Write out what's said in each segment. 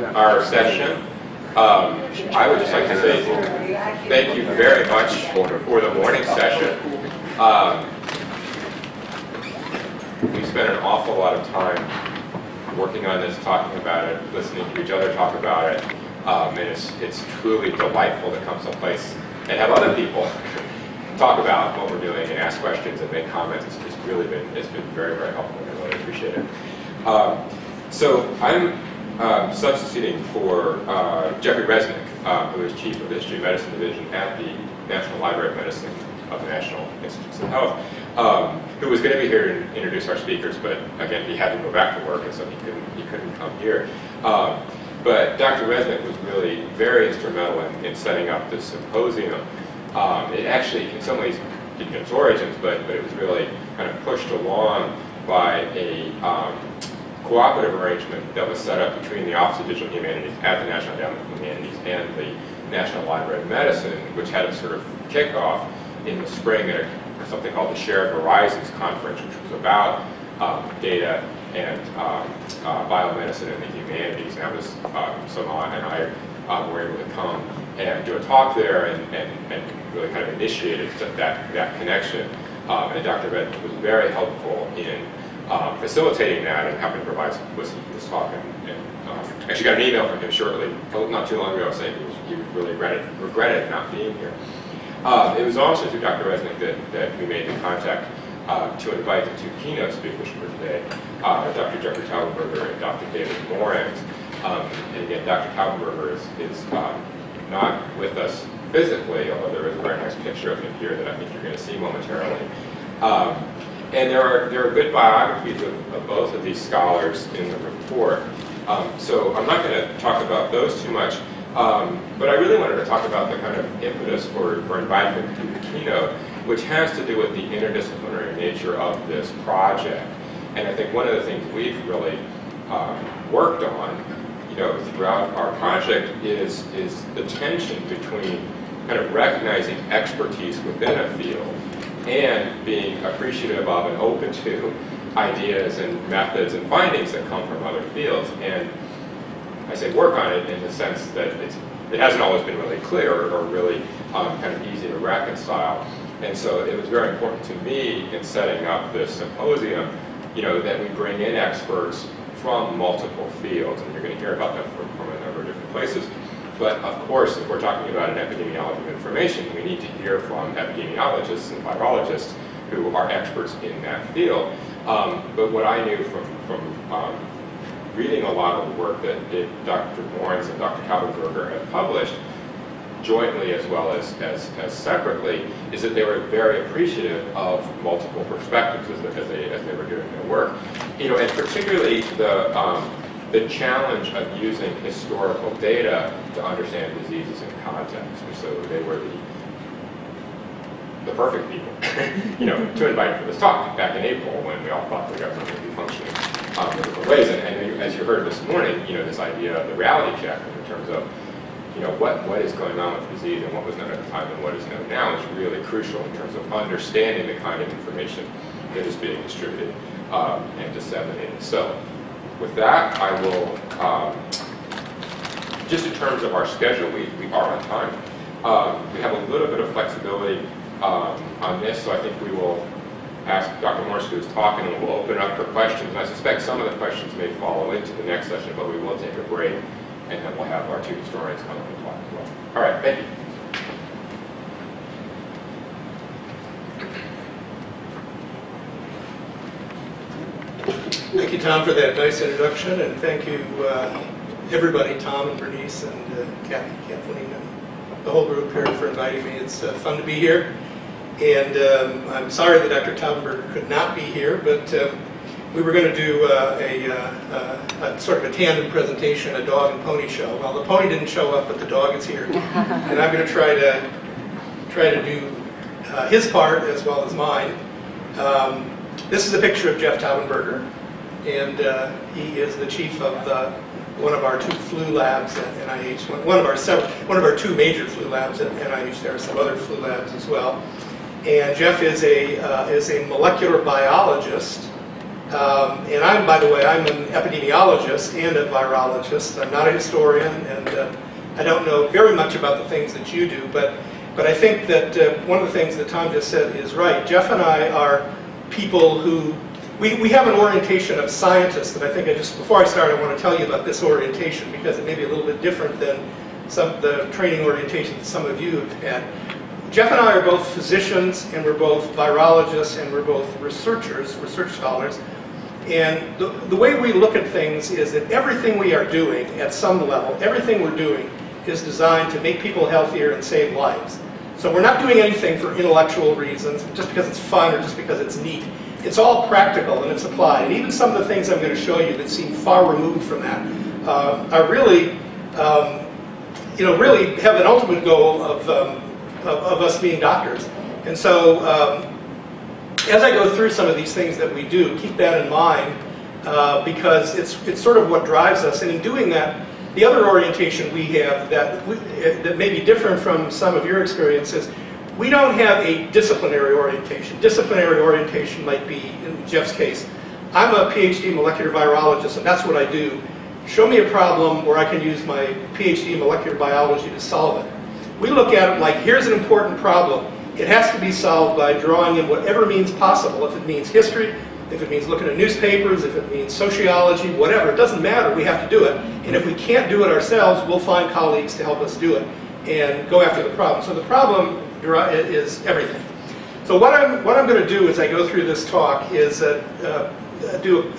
our session. I would just like to say thank you very much for the morning session. We spent an awful lot of time working on this, talking about it, listening to each other talk about it, and it's truly delightful to come someplace and have other people talk about what we're doing and ask questions and make comments. It's been very, very helpful. I really appreciate it. So I'm substituting for Jeffrey Resnick, who is Chief of the History of Medicine Division at the National Library of Medicine of the National Institutes of Health, who was going to be here to introduce our speakers, but again, he had to go back to work, and so he couldn't come here. But Dr. Resnick was really very instrumental in setting up this symposium. It actually, in some ways, didn't get its origins, but it was really kind of pushed along by a cooperative arrangement that was set up between the Office of Digital Humanities at the National Endowment of Humanities and the National Library of Medicine, which had a sort of kickoff in the spring at something called the Shared Horizons Conference, which was about data and biomedicine and the humanities. And that was Samad and I were able to come and do a talk there and really kind of initiated that connection. And Dr. Redmond was very helpful in facilitating that and helping to provide some publicity for this talk. And actually got an email from him shortly, not too long ago, saying he really regretted not being here. It was also through Dr. Resnick that we made the contact to invite the two keynote speakers for today, Dr. Jeffrey Taubenberger and Dr. David Morens. And again, Dr. Taubenberger is not with us physically, although there is a very nice picture of him here that I think you're going to see momentarily. And there are good biographies of both of these scholars in the report. So I'm not going to talk about those too much, but I really wanted to talk about the kind of impetus for inviting them to the keynote, which has to do with the interdisciplinary nature of this project. And I think one of the things we've really worked on, throughout our project is the tension between kind of recognizing expertise within a field and being appreciative of and open to ideas and methods and findings that come from other fields. And I say work on it in the sense that it hasn't always been really clear or really kind of easy to reconcile. And so it was very important to me in setting up this symposium, that we bring in experts from multiple fields, and you're going to hear about them from a number of different places. But of course, if we're talking about an epidemiology of information, we need to hear from epidemiologists and virologists who are experts in that field. But what I knew from reading a lot of the work that Dr. Morens and Dr. Taubenberger have published, jointly as well as separately, is that they were very appreciative of multiple perspectives as they were doing their work. And particularly the challenge of using historical data to understand diseases in context. And so they were the perfect people, to invite for this talk back in April when we all thought the government would be functioning in different ways. And as you heard this morning, this idea of the reality check in terms of what is going on with disease and what was known at the time and what is known now is really crucial in terms of understanding the kind of information that is being distributed and disseminated. So with that, I will, just in terms of our schedule, we are on time. We have a little bit of flexibility on this, so I think we will ask Dr. Morris to do his talk and we'll open up for questions. And I suspect some of the questions may follow into the next session, but we will take a break. And then we'll have our two historians come up and talk as well. All right, thank you. Thank you, Tom, for that nice introduction, and thank you, everybody, Tom and Bernice and Kathy, Kathleen, and the whole group here for inviting me. It's fun to be here. And I'm sorry that Dr. Taubenberger could not be here, but we were going to do a sort of a tandem presentation, a dog and pony show. Well, the pony didn't show up, but the dog is here, and I'm going to try to do his part as well as mine. This is a picture of Jeff Taubenberger, and he is the chief of one of our two flu labs at NIH. One of our two major flu labs at NIH. There are some other flu labs as well. And Jeff is a molecular biologist And I'm, by the way, I'm an epidemiologist and a virologist. I'm not a historian, and I don't know very much about the things that you do, but I think that one of the things that Tom just said is right. Jeff and I are people who, we have an orientation of scientists, and I think before I start, I want to tell you about this orientation because it may be a little bit different than some of the training orientation that some of you have had. Jeff and I are both physicians, and we're both virologists, and we're both researchers, research scholars. And the way we look at things is that everything we are doing at some level, everything we're doing is designed to make people healthier and save lives. So we're not doing anything for intellectual reasons, just because it's fun or just because it's neat. It's all practical and it's applied. And even some of the things I'm going to show you that seem far removed from that are really, really have an ultimate goal of us being doctors. And so as I go through some of these things that we do, keep that in mind because it's sort of what drives us. And in doing that, the other orientation we have that may be different from some of your experiences, we don't have a disciplinary orientation. Disciplinary orientation might be, in Jeff's case, I'm a PhD molecular virologist, and that's what I do. Show me a problem where I can use my PhD in molecular biology to solve it. We look at it like, here's an important problem. It has to be solved by drawing in whatever means possible. If it means history, if it means looking at newspapers, if it means sociology, whatever, it doesn't matter, we have to do it. And if we can't do it ourselves, we'll find colleagues to help us do it and go after the problem. So the problem is everything. So what I'm going to do as I go through this talk is do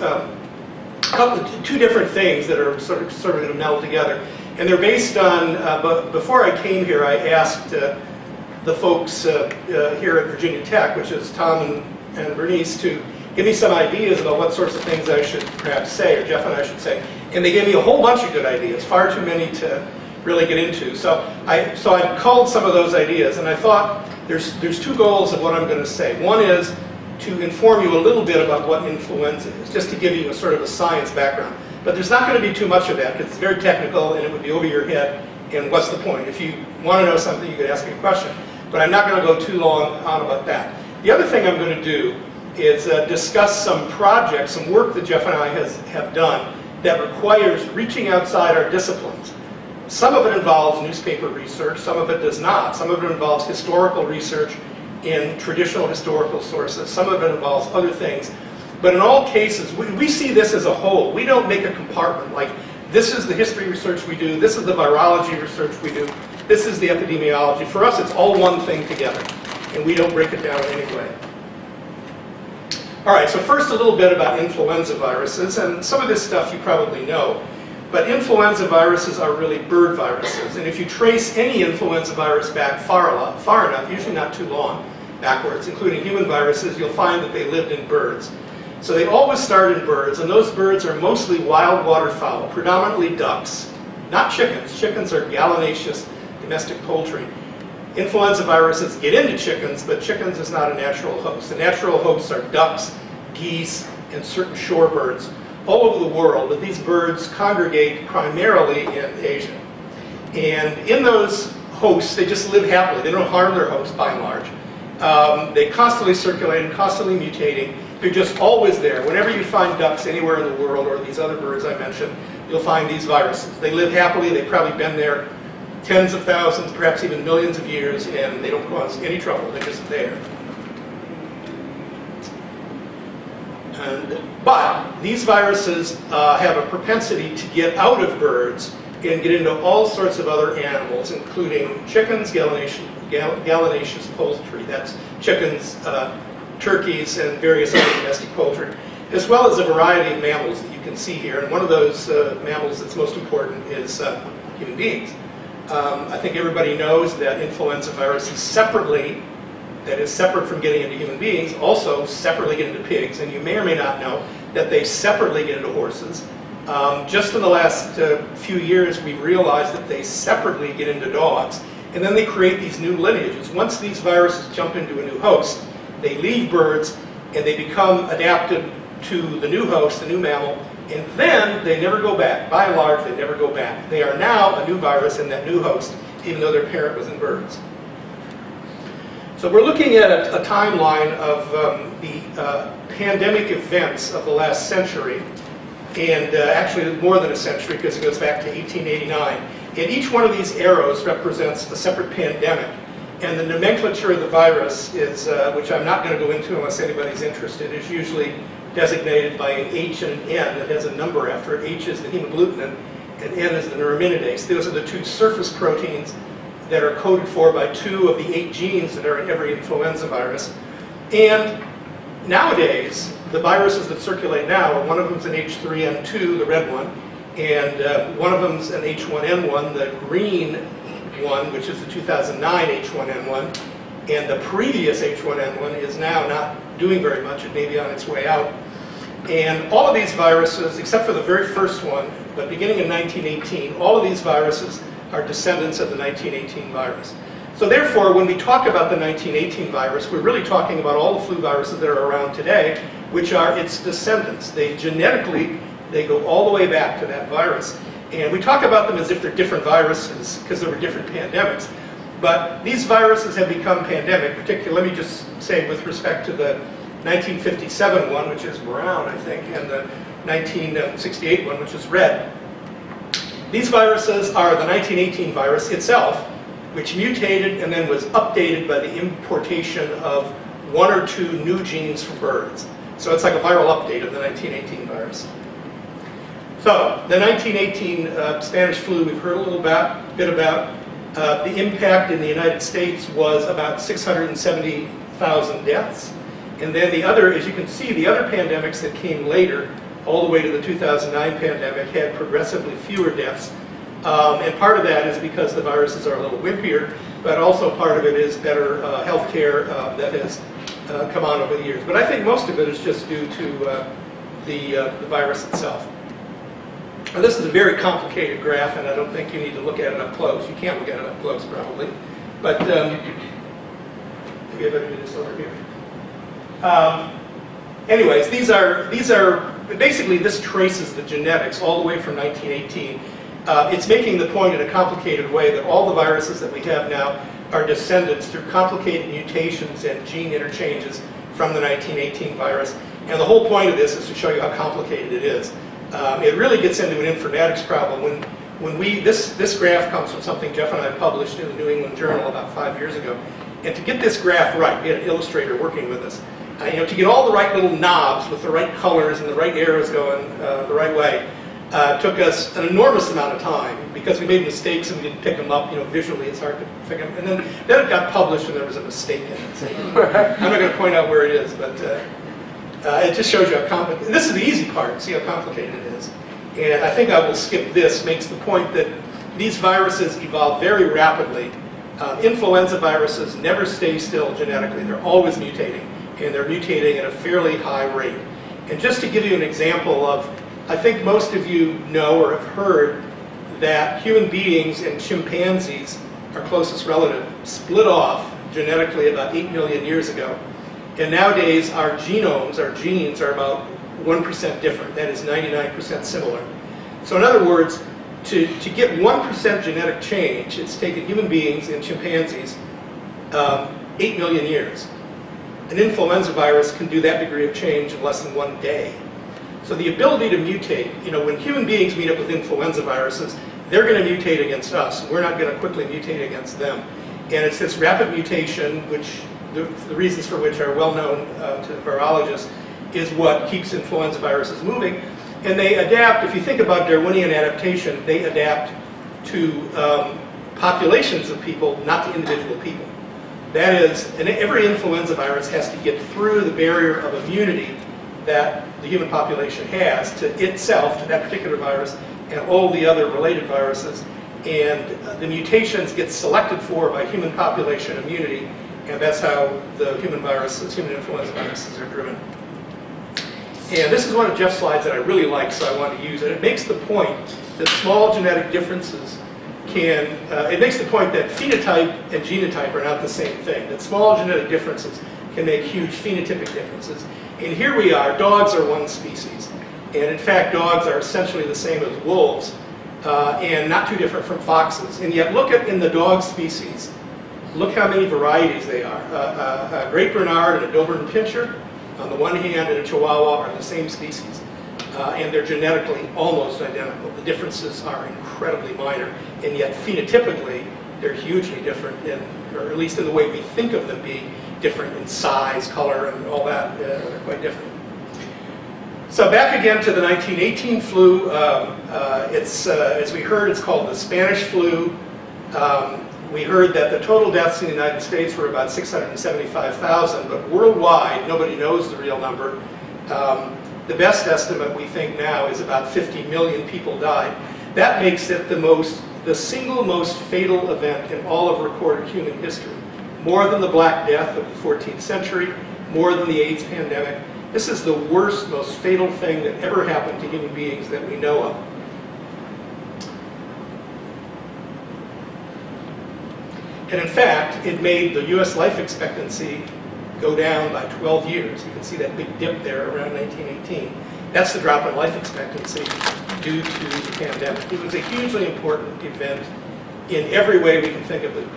two different things that are sort of going to meld together. And they're based on, but before I came here, I asked the folks here at Virginia Tech, which is Tom and Bernice, to give me some ideas about what sorts of things I should perhaps say, or Jeff and I should say. And they gave me a whole bunch of good ideas, far too many to really get into. So I culled some of those ideas, and I thought there's two goals of what I'm going to say. One is to inform you a little bit about what influenza is, just to give you a sort of a science background. But there's not going to be too much of that, because it's very technical, and it would be over your head, and what's the point? If you want to know something, you could ask me a question. But I'm not going to go too long on about that. The other thing I'm going to do is discuss some projects, some work that Jeff and I have done that requires reaching outside our disciplines. Some of it involves newspaper research, some of it does not. Some of it involves historical research in traditional historical sources. Some of it involves other things. But in all cases, we see this as a whole. We don't make a compartment like, this is the history research we do, this is the virology research we do, this is the epidemiology. For us, it's all one thing together, and we don't break it down in any way. All right, so first a little bit about influenza viruses, and some of this stuff you probably know. But influenza viruses are really bird viruses, and if you trace any influenza virus back far enough, usually not too long backwards, including human viruses, you'll find that they lived in birds. So they always start in birds, and those birds are mostly wild waterfowl, predominantly ducks, not chickens. Chickens are gallinaceous domestic poultry. Influenza viruses get into chickens, but chickens is not a natural host. The natural hosts are ducks, geese, and certain shorebirds all over the world, but these birds congregate primarily in Asia. And in those hosts, they just live happily. They don't harm their hosts by and large. They constantly circulate and constantly mutating. They're just always there. Whenever you find ducks anywhere in the world, or these other birds I mentioned, you'll find these viruses. They live happily. They've probably been there tens of thousands, perhaps even millions of years, and they don't cause any trouble. They're just there. But these viruses have a propensity to get out of birds and get into all sorts of other animals, including chickens, gallinaceous poultry. That's chickens, turkeys, and various other domestic poultry, as well as a variety of mammals that you can see here. And one of those mammals that's most important is human beings. I think everybody knows that influenza viruses separately, that is separate from getting into human beings, also separately get into pigs. And you may or may not know that they separately get into horses. Just in the last few years, we've realized that they separately get into dogs. And then they create these new lineages. Once these viruses jump into a new host, they leave birds and they become adapted to the new host, the new mammal, and then they never go back. By and large, they never go back. They are now a new virus in that new host, even though their parent was in birds. So we're looking at a timeline of the pandemic events of the last century, and actually more than a century because it goes back to 1889. And each one of these arrows represents a separate pandemic. And the nomenclature of the virus is, which I'm not going to go into unless anybody's interested, is usually designated by an H and an N that has a number after it. H is the hemagglutinin and N is the neuraminidase. Those are the two surface proteins that are coded for by 2 of the 8 genes that are in every influenza virus. And nowadays, the viruses that circulate now, one of them is an H3N2, the red one, and one of them is an H1N1, the green one, which is the 2009 H1N1, and the previous H1N1 is now not doing very much. It may be on its way out. And all of these viruses, except for the very first one, but beginning in 1918, all of these viruses are descendants of the 1918 virus. So therefore, when we talk about the 1918 virus, we're really talking about all the flu viruses that are around today, which are its descendants. They genetically, they go all the way back to that virus. And we talk about them as if they're different viruses because there were different pandemics. But these viruses have become pandemic, particularly, let me just say with respect to the 1957 one, which is brown, I think, and the 1968 one, which is red. These viruses are the 1918 virus itself, which mutated and then was updated by the importation of 1 or 2 new genes from birds. So it's like a viral update of the 1918 virus. So the 1918 Spanish flu, we've heard a little bit about. The impact in the United States was about 670,000 deaths. And then the other, as you can see, the other pandemics that came later, all the way to the 2009 pandemic, had progressively fewer deaths. And part of that is because the viruses are a little wimpier, but also part of it is better health care that has come on over the years. But I think most of it is just due to the virus itself. Now, this is a very complicated graph, and I don't think you need to look at it up close. You can't look at it up close, probably. But maybe I better do this over here. Anyways, these are basically, this traces the genetics all the way from 1918. It's making the point in a complicated way that all the viruses that we have now are descendants through complicated mutations and gene interchanges from the 1918 virus. And the whole point of this is to show you how complicated it is. It really gets into an informatics problem. This graph comes from something Jeff and I published in the New England Journal about 5 years ago. And to get this graph right, we had an illustrator working with us. To get all the right little knobs with the right colors and the right arrows going the right way, took us an enormous amount of time because we made mistakes and we didn't pick them up. Visually it's hard to pick them. And then it got published and there was a mistake in it. So I'm not going to point out where it is, but it just shows you how complicated. This is the easy part. See how complicated it is. And I think I will skip this. Makes the point that these viruses evolve very rapidly. Influenza viruses never stay still genetically. They're always mutating, and they're mutating at a fairly high rate. And just to give you an example of, I think most of you know or have heard that human beings and chimpanzees, our closest relative, split off genetically about 8 million years ago. And nowadays our genomes, our genes, are about 1% different. That is 99% similar. So in other words, to get 1% genetic change, it's taken human beings and chimpanzees 8 million years. An influenza virus can do that degree of change in less than 1 day. So the ability to mutate, when human beings meet up with influenza viruses, they're going to mutate against us. We're not going to quickly mutate against them. And it's this rapid mutation, which the reasons for which are well known to virologists, is what keeps influenza viruses moving. And they adapt, if you think about Darwinian adaptation, they adapt to populations of people, not to individual people. That is, and every influenza virus has to get through the barrier of immunity that the human population has to itself, to that particular virus, and all the other related viruses. And the mutations get selected for by human population immunity, and that's how the human influenza viruses are driven. And this is one of Jeff's slides that I really like, so I want to use it. It makes the point that small genetic differences it makes the point that phenotype and genotype are not the same thing, that small genetic differences can make huge phenotypic differences. And here we are, dogs are one species. And in fact, dogs are essentially the same as wolves, and not too different from foxes. And yet look at, in the dog species, look how many varieties they are. A Great Bernard and a Doberman Pinscher, on the one hand, and a Chihuahua are the same species. And they're genetically almost identical. The differences are incredibly minor, and yet phenotypically, they're hugely different, or at least in the way we think of them being different in size, color, and all that. They're quite different. So back again to the 1918 flu. As we heard, it's called the Spanish flu. We heard that the total deaths in the United States were about 675,000, but worldwide, nobody knows the real number. The best estimate, we think now, is about 50 million people died. That makes it the single most fatal event in all of recorded human history. More than the Black Death of the 14th century, more than the AIDS pandemic. This is the worst, most fatal thing that ever happened to human beings that we know of. And in fact, it made the US life expectancy go down by 12 years. You can see that big dip there around 1918. That's the drop in life expectancy due to the pandemic. It was a hugely important event in every way we can think of it,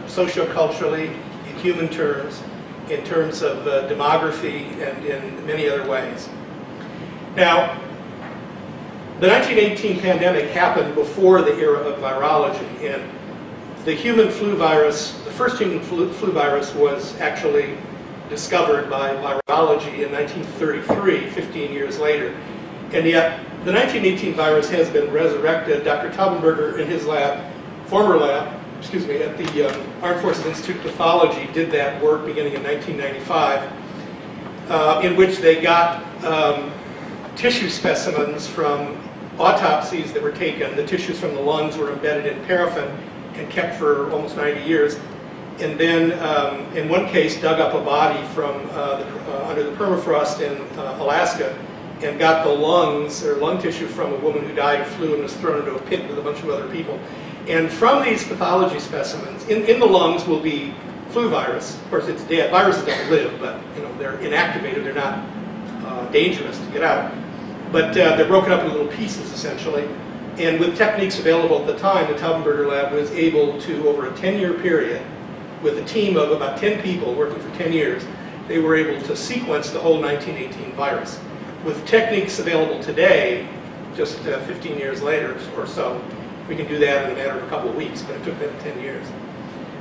socioculturally, in human terms, in terms of demography, and in many other ways. Now, the 1918 pandemic happened before the era of virology, and the human flu virus, the first human flu virus was actually discovered by virology in 1933, 15 years later. And yet, the 1918 virus has been resurrected. Dr. Taubenberger in his lab, former lab, at the Armed Forces Institute of Pathology did that work beginning in 1995, in which they got tissue specimens from autopsies that were taken. The tissues from the lungs were embedded in paraffin and kept for almost 90 years. And then, in one case, dug up a body from under the permafrost in Alaska and got the lungs, or lung tissue, from a woman who died of flu and was thrown into a pit with a bunch of other people. And from these pathology specimens, in the lungs will be flu virus. Of course, it's dead. Viruses don't live, but they're inactivated. They're not dangerous to get out. But they're broken up into little pieces, essentially. And with techniques available at the time, the Taubenberger lab was able to, over a 10-year period, with a team of about 10 people working for 10 years, they were able to sequence the whole 1918 virus. With techniques available today, just 15 years later or so, we can do that in a matter of a couple of weeks, but it took them 10 years.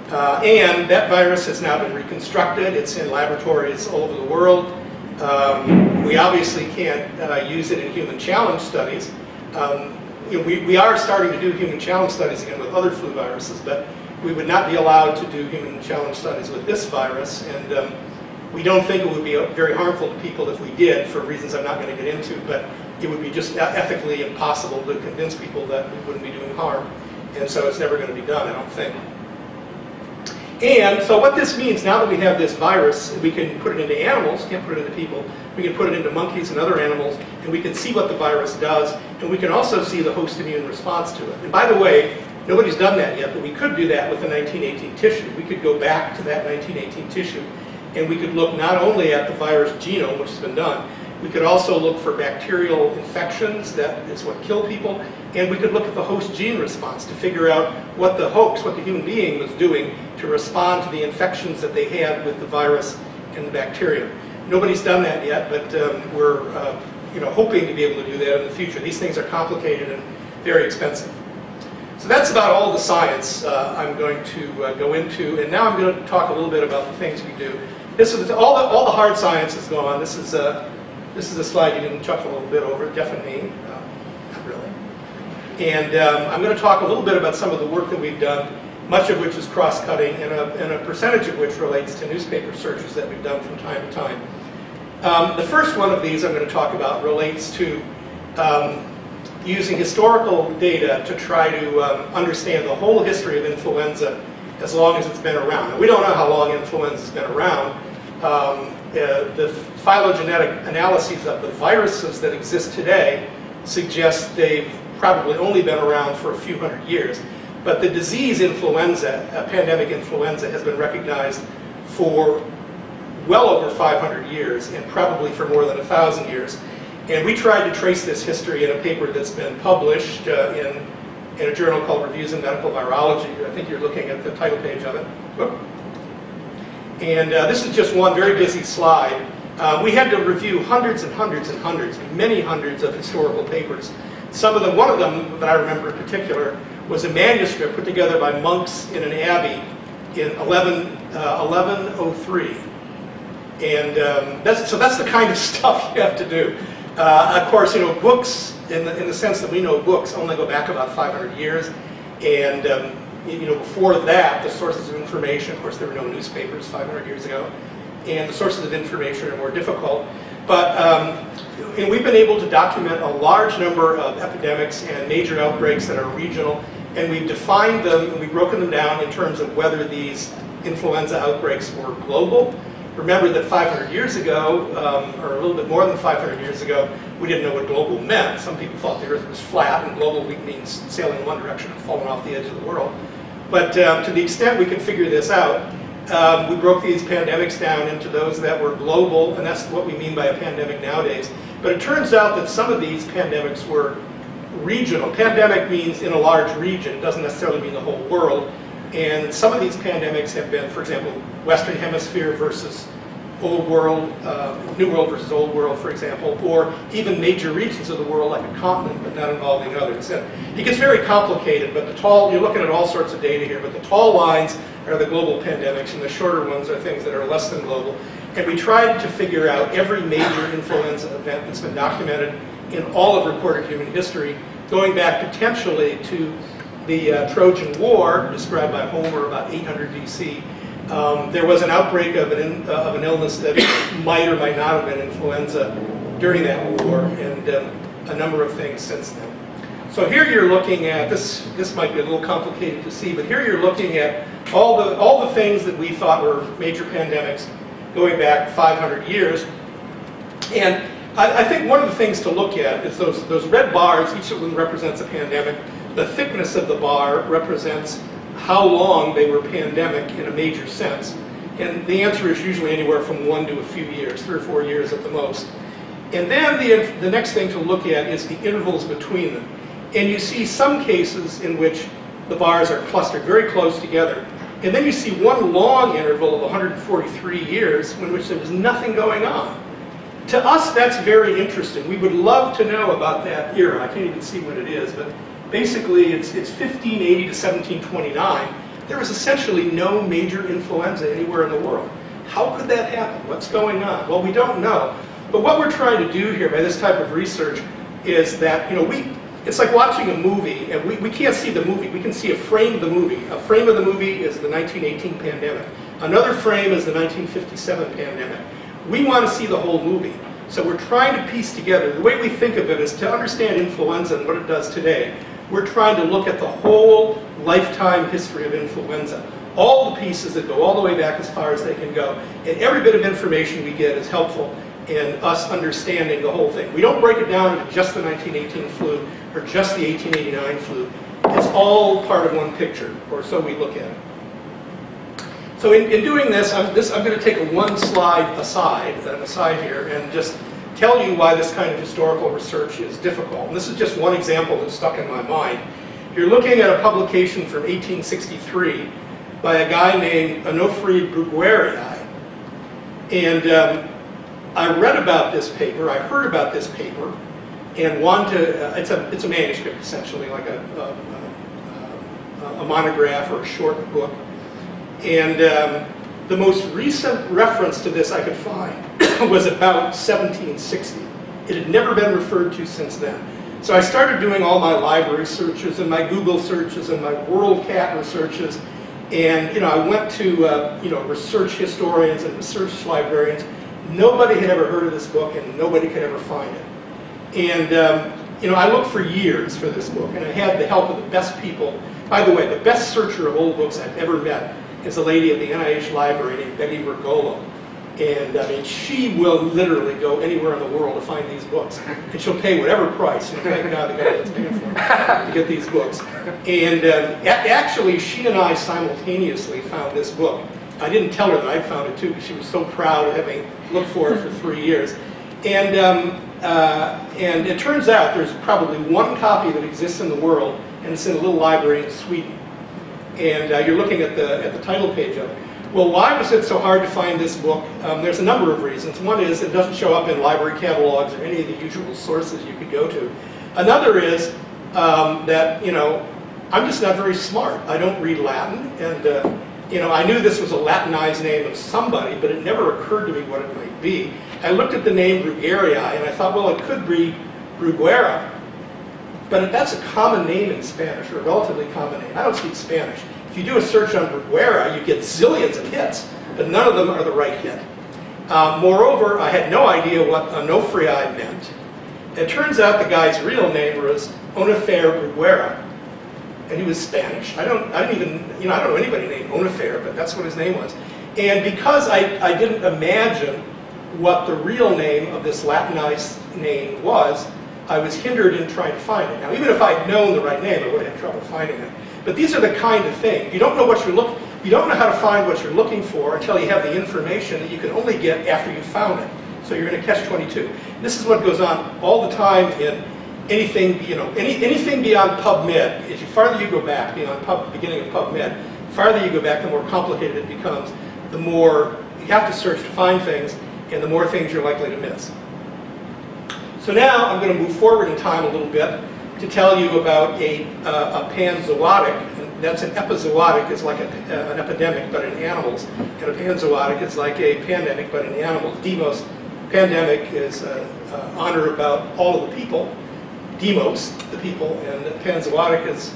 And that virus has now been reconstructed. It's in laboratories all over the world. We obviously can't use it in human challenge studies. We are starting to do human challenge studies again with other flu viruses, but we would not be allowed to do human challenge studies with this virus, and we don't think it would be very harmful to people if we did, for reasons I'm not going to get into, but it would be just ethically impossible to convince people that we wouldn't be doing harm, and so it's never going to be done, I don't think. And so what this means, now that we have this virus, we can put it into animals, can't put it into people, we can put it into monkeys and other animals, and we can see what the virus does, and we can also see the host immune response to it. And by the way, nobody's done that yet, but we could do that with the 1918 tissue. We could go back to that 1918 tissue, and we could look not only at the virus genome, which has been done, we could also look for bacterial infections, that is what kill people, and we could look at the host gene response to figure out what the host, what the human being was doing to respond to the infections that they had with the virus and the bacteria. Nobody's done that yet, but we're hoping to be able to do that in the future. These things are complicated and very expensive. So that's about all the science I'm going to go into, and now I'm going to talk a little bit about the things we do. This is all the hard science is gone. This is a slide you can chuckle a little bit over, definitely, not really. And I'm going to talk a little bit about some of the work that we've done, much of which is cross-cutting, and a percentage of which relates to newspaper searches that we've done from time to time. The first one of these I'm going to talk about relates to using historical data to try to understand the whole history of influenza as long as it's been around. Now, we don't know how long influenza has been around. The phylogenetic analyses of the viruses that exist today suggest they've probably only been around for a few hundred years. But the disease influenza, pandemic influenza, has been recognized for well over 500 years and probably for more than 1,000 years. And we tried to trace this history in a paper that's been published in a journal called Reviews in Medical Virology. I think you're looking at the title page of it. Whoop. And this is just one very busy slide. We had to review hundreds and hundreds and hundreds, many hundreds of historical papers. One of them that I remember in particular was a manuscript put together by monks in an abbey in 1103. And that's the kind of stuff you have to do. Of course, books, in the sense that we know books, only go back about 500 years. And before that, the sources of information, of course, there were no newspapers 500 years ago, and the sources of information are more difficult. But we've been able to document a large number of epidemics and major outbreaks that are regional, and we've defined them and we've broken them down in terms of whether these influenza outbreaks were global. Remember that 500 years ago, or a little bit more than 500 years ago, we didn't know what global meant. Some people thought the Earth was flat, and global means sailing in one direction and falling off the edge of the world. But to the extent we can figure this out, we broke these pandemics down into those that were global, and that's what we mean by a pandemic nowadays. But it turns out that some of these pandemics were regional. Pandemic means in a large region. It doesn't necessarily mean the whole world. And some of these pandemics have been, for example, Western Hemisphere versus Old World, New World versus Old World, for example, or even major regions of the world like a continent, but not involving others. And it gets very complicated, but you're looking at all sorts of data here, but the tall lines are the global pandemics, and the shorter ones are things that are less than global. And we tried to figure out every major influenza event that's been documented in all of recorded human history, going back potentially to the Trojan War, described by Homer about 800 BC. There was an outbreak of an illness that might or might not have been influenza during that war, and a number of things since then. So here you're looking at, this might be a little complicated to see, but here you're looking at all the things that we thought were major pandemics going back 500 years. And I think one of the things to look at is those red bars, each of them represents a pandemic. The thickness of the bar represents how long they were pandemic in a major sense. And the answer is usually anywhere from 1 to a few years, 3 or 4 years at the most. And then the next thing to look at is the intervals between them. And you see some cases in which the bars are clustered very close together. And then you see one long interval of 143 years in which there was nothing going on. To us, that's very interesting. We would love to know about that era. I can't even see what it is, but basically it's 1580 to 1729. There was essentially no major influenza anywhere in the world. How could that happen? What's going on? Well, we don't know. But what we're trying to do here by this type of research is that, it's like watching a movie, and we can't see the movie. We can see a frame of the movie. A frame of the movie is the 1918 pandemic. Another frame is the 1957 pandemic. We want to see the whole movie. So we're trying to piece together, the way we think of it is to understand influenza and what it does today, we're trying to look at the whole lifetime history of influenza. All the pieces that go all the way back as far as they can go. And every bit of information we get is helpful in us understanding the whole thing. We don't break it down into just the 1918 flu or just the 1889 flu. It's all part of one picture, or so we look at it. So in doing this, I'm going to take a one slide aside here, and just tell you why this kind of historical research is difficult. And this is just one example that stuck in my mind. You're looking at a publication from 1863 by a guy named Onofre Bruguieri. And I read about this paper, I heard about this paper, and it's a manuscript essentially, like a monograph or a short book. And the most recent reference to this I could find was about 1760. It had never been referred to since then. So I started doing all my library searches and my Google searches and my WorldCat researches. And I went to research historians and research librarians. Nobody had ever heard of this book, and nobody could ever find it. And I looked for years for this book, and I had the help of the best people. By the way, the best searcher of old books I've ever met is a lady at the NIH library named Betty Bergolo. And I mean, she will literally go anywhere in the world to find these books. And she'll pay whatever price. Thank God the government's paying for it, to get these books. And actually, she and I simultaneously found this book. I didn't tell her that I'd found it too, because she was so proud of having looked for it for 3 years. And it turns out there's probably one copy that exists in the world, and it's in a little library in Sweden. And you're looking at the title page of it. Well, why was it so hard to find this book? There's a number of reasons. One is it doesn't show up in library catalogs or any of the usual sources you could go to. Another is that, you know, I'm just not very smart. I don't read Latin, and you know, I knew this was a Latinized name of somebody, but it never occurred to me what it might be. I looked at the name Bruguerii, and I thought, well, it could be Bruguera, but that's a common name in Spanish, or a relatively common name. I don't speak Spanish. If you do a search on Bruguera, you get zillions of hits, but none of them are the right hit. Moreover, I had no idea what Onofrii meant. It turns out the guy's real name was Onofer Bruguera, and he was Spanish. I don't know anybody named Onofer, but that's what his name was. And because I didn't imagine what the real name of this Latinized name was, I was hindered in trying to find it. Now, even if I'd known the right name, I would have had trouble finding it. But these are the kind of things. You don't know what you don't know how to find what you're looking for until you have the information that you can only get after you've found it. So you're in a catch-22. This is what goes on all the time in anything, you know, anything beyond PubMed. As farther you go back, beyond beginning of PubMed, farther you go back, the more complicated it becomes. The more you have to search to find things, and the more things you're likely to miss. So now I'm going to move forward in time a little bit to tell you about a panzootic. And that's an epizootic, is like an epidemic, but in animals. And a panzootic is like a pandemic, but in animals. Demos, pandemic is honor about all of the people. Demos, the people, and panzootic is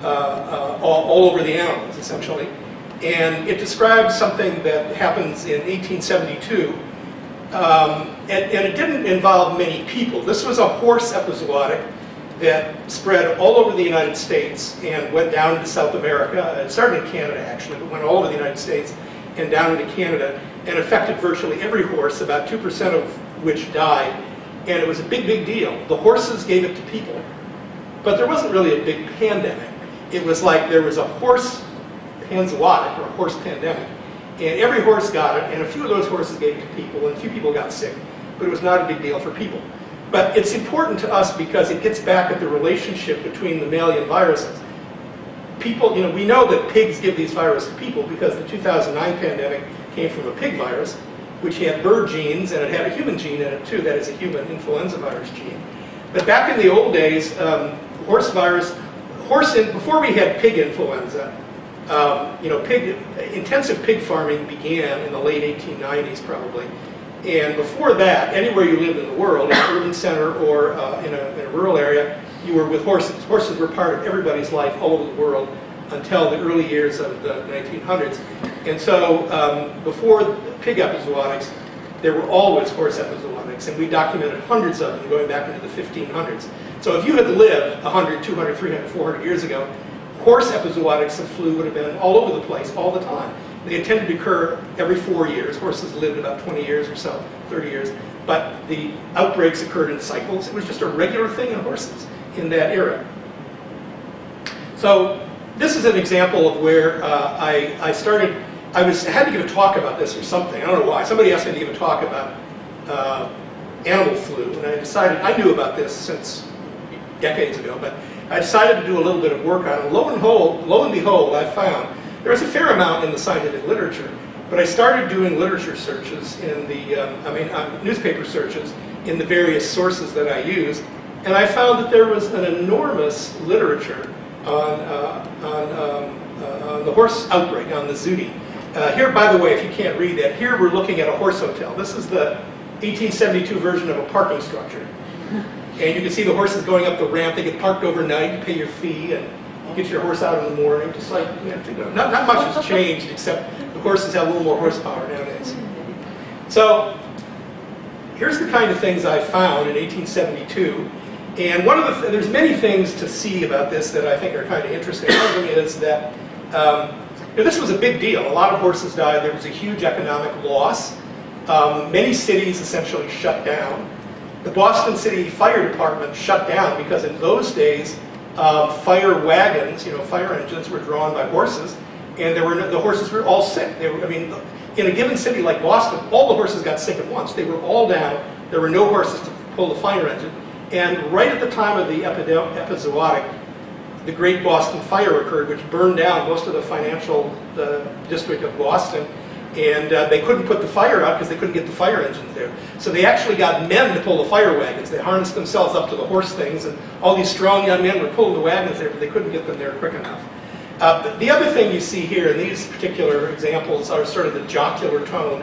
all over the animals, essentially. And it describes something that happens in 1872. And it didn't involve many people. This was a horse epizootic that spread all over the United States and went down into South America. It started in Canada, actually, but went all over the United States and down into Canada and affected virtually every horse, about 2% of which died. And it was a big, big deal. The horses gave it to people, but there wasn't really a big pandemic. It was like there was a horse panzootic, or a horse pandemic, and every horse got it, and a few of those horses gave it to people, and a few people got sick, but it was not a big deal for people. But it's important to us because it gets back at the relationship between mammalian viruses. People, you know, we know that pigs give these viruses to people because the 2009 pandemic came from a pig virus, which had bird genes, and it had a human gene in it too, that is a human influenza virus gene. But back in the old days, before we had pig influenza, you know, intensive pig farming began in the late 1890s probably. And before that, anywhere you lived in the world, in an urban center or in a rural area, you were with horses. Horses were part of everybody's life all over the world until the early years of the 1900s. And so before pig epizootics, there were always horse epizootics, and we documented hundreds of them going back into the 1500s. So if you had lived 100, 200, 300, 400 years ago, horse epizootics of flu would have been all over the place all the time. They tended to occur every 4 years. Horses lived about 20 years or so, 30 years. But the outbreaks occurred in cycles. It was just a regular thing in horses in that era. So this is an example of where I had to give a talk about this or something. I don't know why. Somebody asked me to give a talk about animal flu, and I decided, I knew about this since decades ago, but I decided to do a little bit of work on it. Lo and behold, I found there was a fair amount in the scientific literature, but I started doing literature searches in the, newspaper searches in the various sources that I use, and I found that there was an enormous literature on the horse outbreak, on the zooty. Here, by the way, if you can't read that, here we're looking at a horse hotel. This is the 1872 version of a parking structure. And you can see the horses going up the ramp. They get parked overnight, you pay your fee, and you get your horse out in the morning. Just like, you know, not much has changed, except the horses have a little more horsepower nowadays. So here's the kind of things I found in 1872. And one of there's many things to see about this that I think are kind of interesting. One of them is that you know, this was a big deal. A lot of horses died. There was a huge economic loss. Many cities essentially shut down. The Boston City Fire Department shut down because in those days, fire wagons, you know, fire engines were drawn by horses, and the horses were all sick. They were, I mean, in a given city like Boston, all the horses got sick at once. They were all down. There were no horses to pull the fire engine. And right at the time of the epizootic, the Great Boston Fire occurred, which burned down most of the financial district of Boston. And they couldn't put the fire out because they couldn't get the fire engines there. So they actually got men to pull the fire wagons. They harnessed themselves up to the horse things, and all these strong young men were pulling the wagons there, but they couldn't get them there quick enough. But the other thing you see here, and these particular examples are sort of the jocular tone.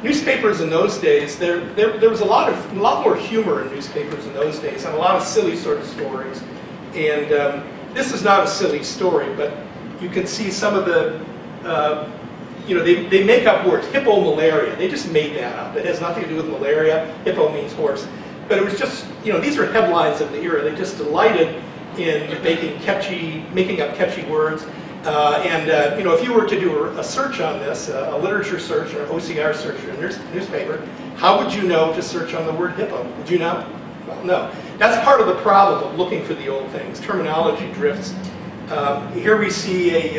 Newspapers in those days, there was a lot more humor in newspapers in those days, and a lot of silly sort of stories. And this is not a silly story, but you can see some of the they make up words. Hippomalaria, they just made that up. It has nothing to do with malaria. Hippo means horse. But it was just, these are headlines of the era. They just delighted in making up catchy words. If you were to do a search on this, a literature search or an OCR search in a newspaper, how would you know to search on the word hippo? Would you know? Well, no. That's part of the problem of looking for the old things. Terminology drifts. Here we see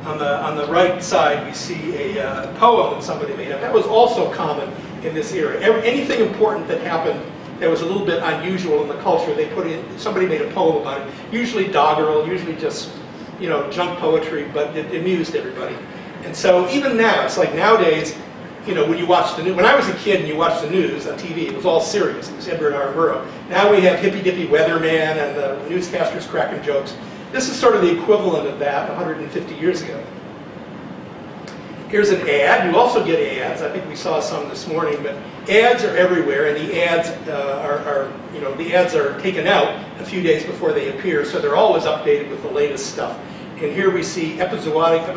on the right side, we see a poem that somebody made up. That was also common in this era. Anything important that happened that was a little bit unusual in the culture, they put in, somebody made a poem about it. Usually doggerel, usually just, junk poetry, but it amused everybody. And so even now, it's like nowadays, when you watch the news, when I was a kid and you watched the news on TV, it was all serious. It was Edward R. Murrow. Now we have hippy-dippy weatherman and the newscasters cracking jokes. This is sort of the equivalent of that 150 years ago. Here's an ad. You also get ads. I think we saw some this morning, but ads are everywhere, and the ads are taken out a few days before they appear, so they're always updated with the latest stuff. And here we see epizootic,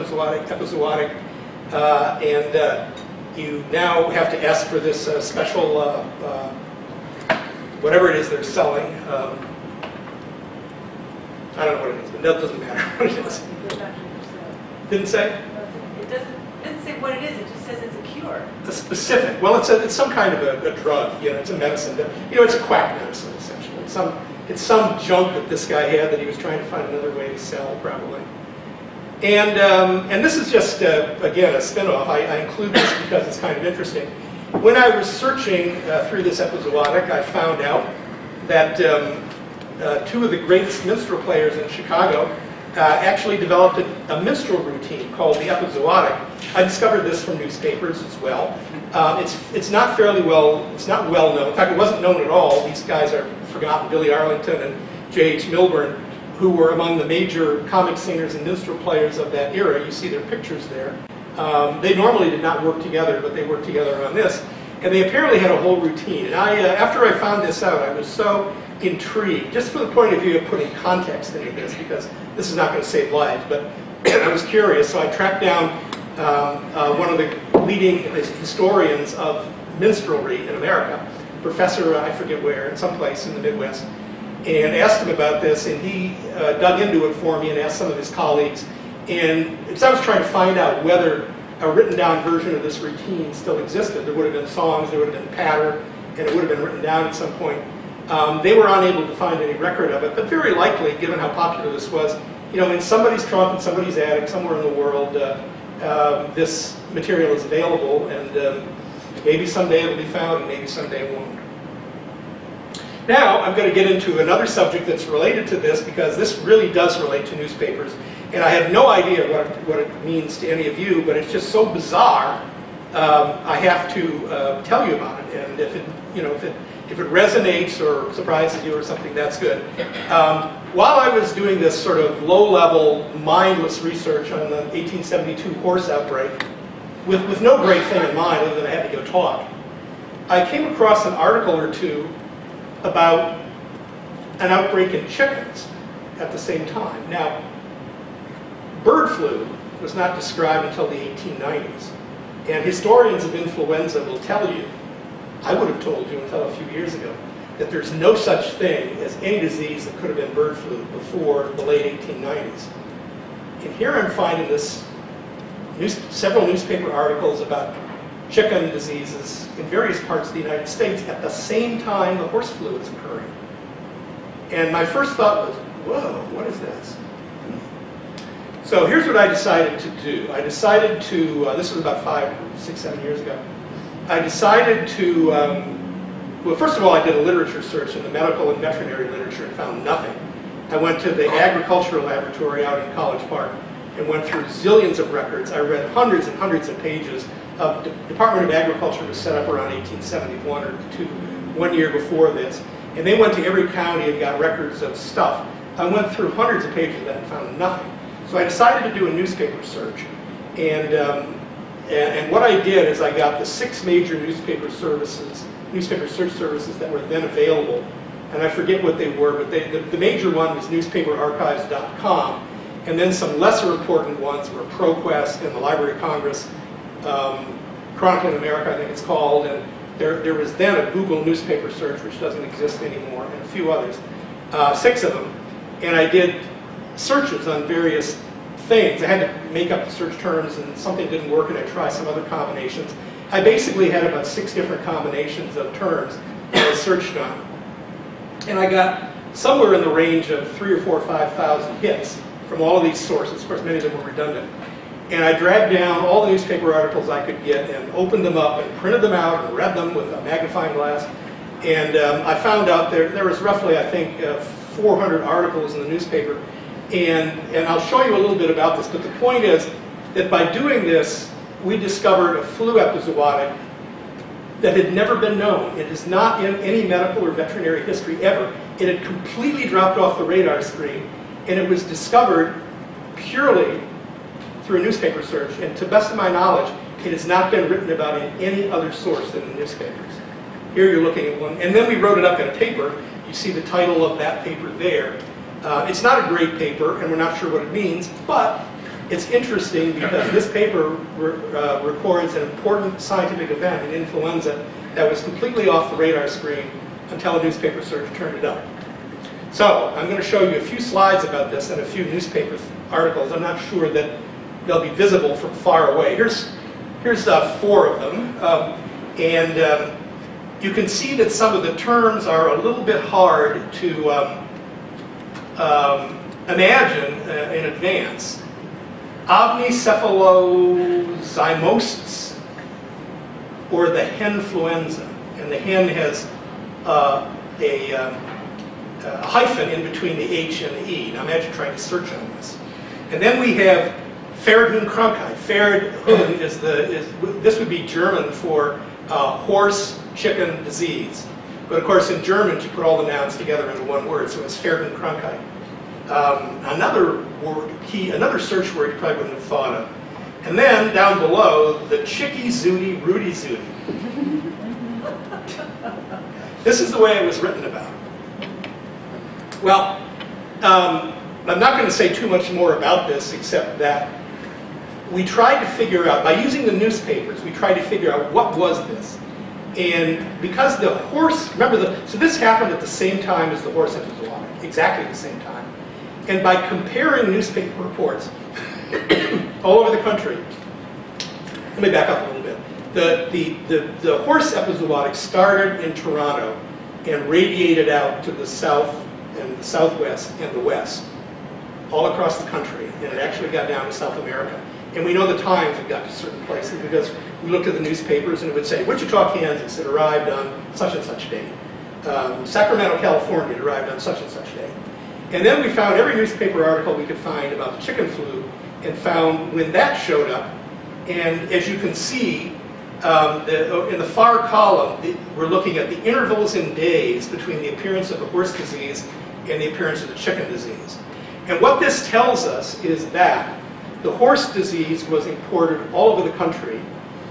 and you now have to ask for this special, whatever it is they're selling. I don't know what it is, but that doesn't matter what it is. Didn't say? It doesn't say what it is, it just says it's a cure. A specific, well, it's some kind of a drug, it's a medicine. It's a quack medicine, essentially. It's some junk that this guy had that he was trying to find another way to sell, probably. And this is just, again, a spin-off. I include this because it's kind of interesting. When I was searching through this epizootic, I found out that two of the greatest minstrel players in Chicago actually developed a minstrel routine called the epizootic. I discovered this from newspapers as well. It's not well known. In fact, it wasn't known at all. These guys are forgotten. Billy Arlington and J.H. Milburn, who were among the major comic singers and minstrel players of that era. You see their pictures there. They normally did not work together, but they worked together on this. And they apparently had a whole routine. And after I found this out, I was so intrigued, just from the point of view of putting context into this, because this is not going to save lives, but I was curious, so I tracked down one of the leading historians of minstrelsy in America, professor, I forget where, someplace in the Midwest, and asked him about this, and he dug into it for me and asked some of his colleagues, and because I was trying to find out whether a written down version of this routine still existed. There would have been songs, there would have been pattern, and it would have been written down at some point. They were unable to find any record of it, but very likely, given how popular this was, in somebody's trunk, in somebody's attic, somewhere in the world, this material is available, and maybe someday it'll be found, and maybe someday it won't. Now, I'm going to get into another subject that's related to this, because this really does relate to newspapers, and I have no idea what it means to any of you, but it's just so bizarre, I have to tell you about it, and if it resonates or surprises you or something, that's good. While I was doing this sort of low-level, mindless research on the 1872 horse outbreak, with no great thing in mind other than I had to go talk, I came across an article or two about an outbreak in chickens at the same time. Now, bird flu was not described until the 1890s, and historians of influenza will tell you, I would have told you until a few years ago, that there's no such thing as any disease that could have been bird flu before the late 1890s. And here I'm finding several newspaper articles about chicken diseases in various parts of the United States at the same time the horse flu is occurring. And my first thought was, whoa, what is this? So here's what I decided to do. I decided to, this was about 5, 6, 7 years ago. I decided to, well, first of all, I did a literature search in the medical and veterinary literature and found nothing. I went to the agricultural laboratory out in College Park and went through zillions of records. I read hundreds and hundreds of pages. The Department of Agriculture was set up around 1871 or 1 year before this. And they went to every county and got records of stuff. I went through hundreds of pages of that and found nothing. So I decided to do a newspaper search. And what I did is I got the 6 major newspaper search services that were then available. And I forget what they were, but the major one was newspaperarchives.com. And then some lesser important ones were ProQuest and the Library of Congress, Chronicle of America, I think it's called. And there was then a Google newspaper search, which doesn't exist anymore, and a few others. 6 of them. And I did searches on various things. I had to make up the search terms, and something didn't work, and I tried some other combinations. I basically had about 6 different combinations of terms that I searched on. And I got somewhere in the range of 3,000 or 4,000 or 5,000 hits from all of these sources. Of course, many of them were redundant. And I dragged down all the newspaper articles I could get and opened them up and printed them out and read them with a magnifying glass. And I found out there was roughly, I think, 400 articles in the newspaper. And I'll show you a little bit about this, but the point is that by doing this, we discovered a flu epizootic that had never been known. It is not in any medical or veterinary history ever. It had completely dropped off the radar screen, and it was discovered purely through a newspaper search. And to the best of my knowledge, it has not been written about in any other source than the newspapers. Here you're looking at one, and then we wrote it up in a paper. You see the title of that paper there. It's not a great paper, and we're not sure what it means, but it's interesting because this paper records an important scientific event in influenza that was completely off the radar screen until a newspaper search turned it up. So I'm going to show you a few slides about this and a few newspaper articles. I'm not sure that they'll be visible from far away. Here's 4 of them, and you can see that some of the terms are a little bit hard to imagine in advance. Omnicephalozymosis, or the henfluenza, and the hen has a hyphen in between the H and the E. Now imagine trying to search on this. And then we have Pferdhuhn-Krankheit. Pferdhuhn this would be German for horse-chicken disease. But of course in German you put all the nouns together into one word, so it's Pferdhuhn-Krankheit. Another search word you probably wouldn't have thought of. And then down below, the Chicky Zooty Rudy Zooty. This is the way it was written about. Well, I'm not going to say too much more about this except that we tried to figure out, by using the newspapers, we tried to figure out what was this. And because the horse, so this happened at the same time as the horse epizootic, exactly the same time. And by comparing newspaper reports all over the country, let me back up a little bit. The horse epizootic started in Toronto and radiated out to the south and the southwest and the west, all across the country. And it actually got down to South America. And we know the times it got to certain places because we looked at the newspapers and it would say, Wichita, Kansas, it arrived on such and such date. Sacramento, California, it arrived on such and such date. And then we found every newspaper article we could find about the chicken flu and found when that showed up. And as you can see, in the far column, we're looking at the intervals in days between the appearance of the horse disease and the appearance of the chicken disease. And what this tells us is that the horse disease was imported all over the country,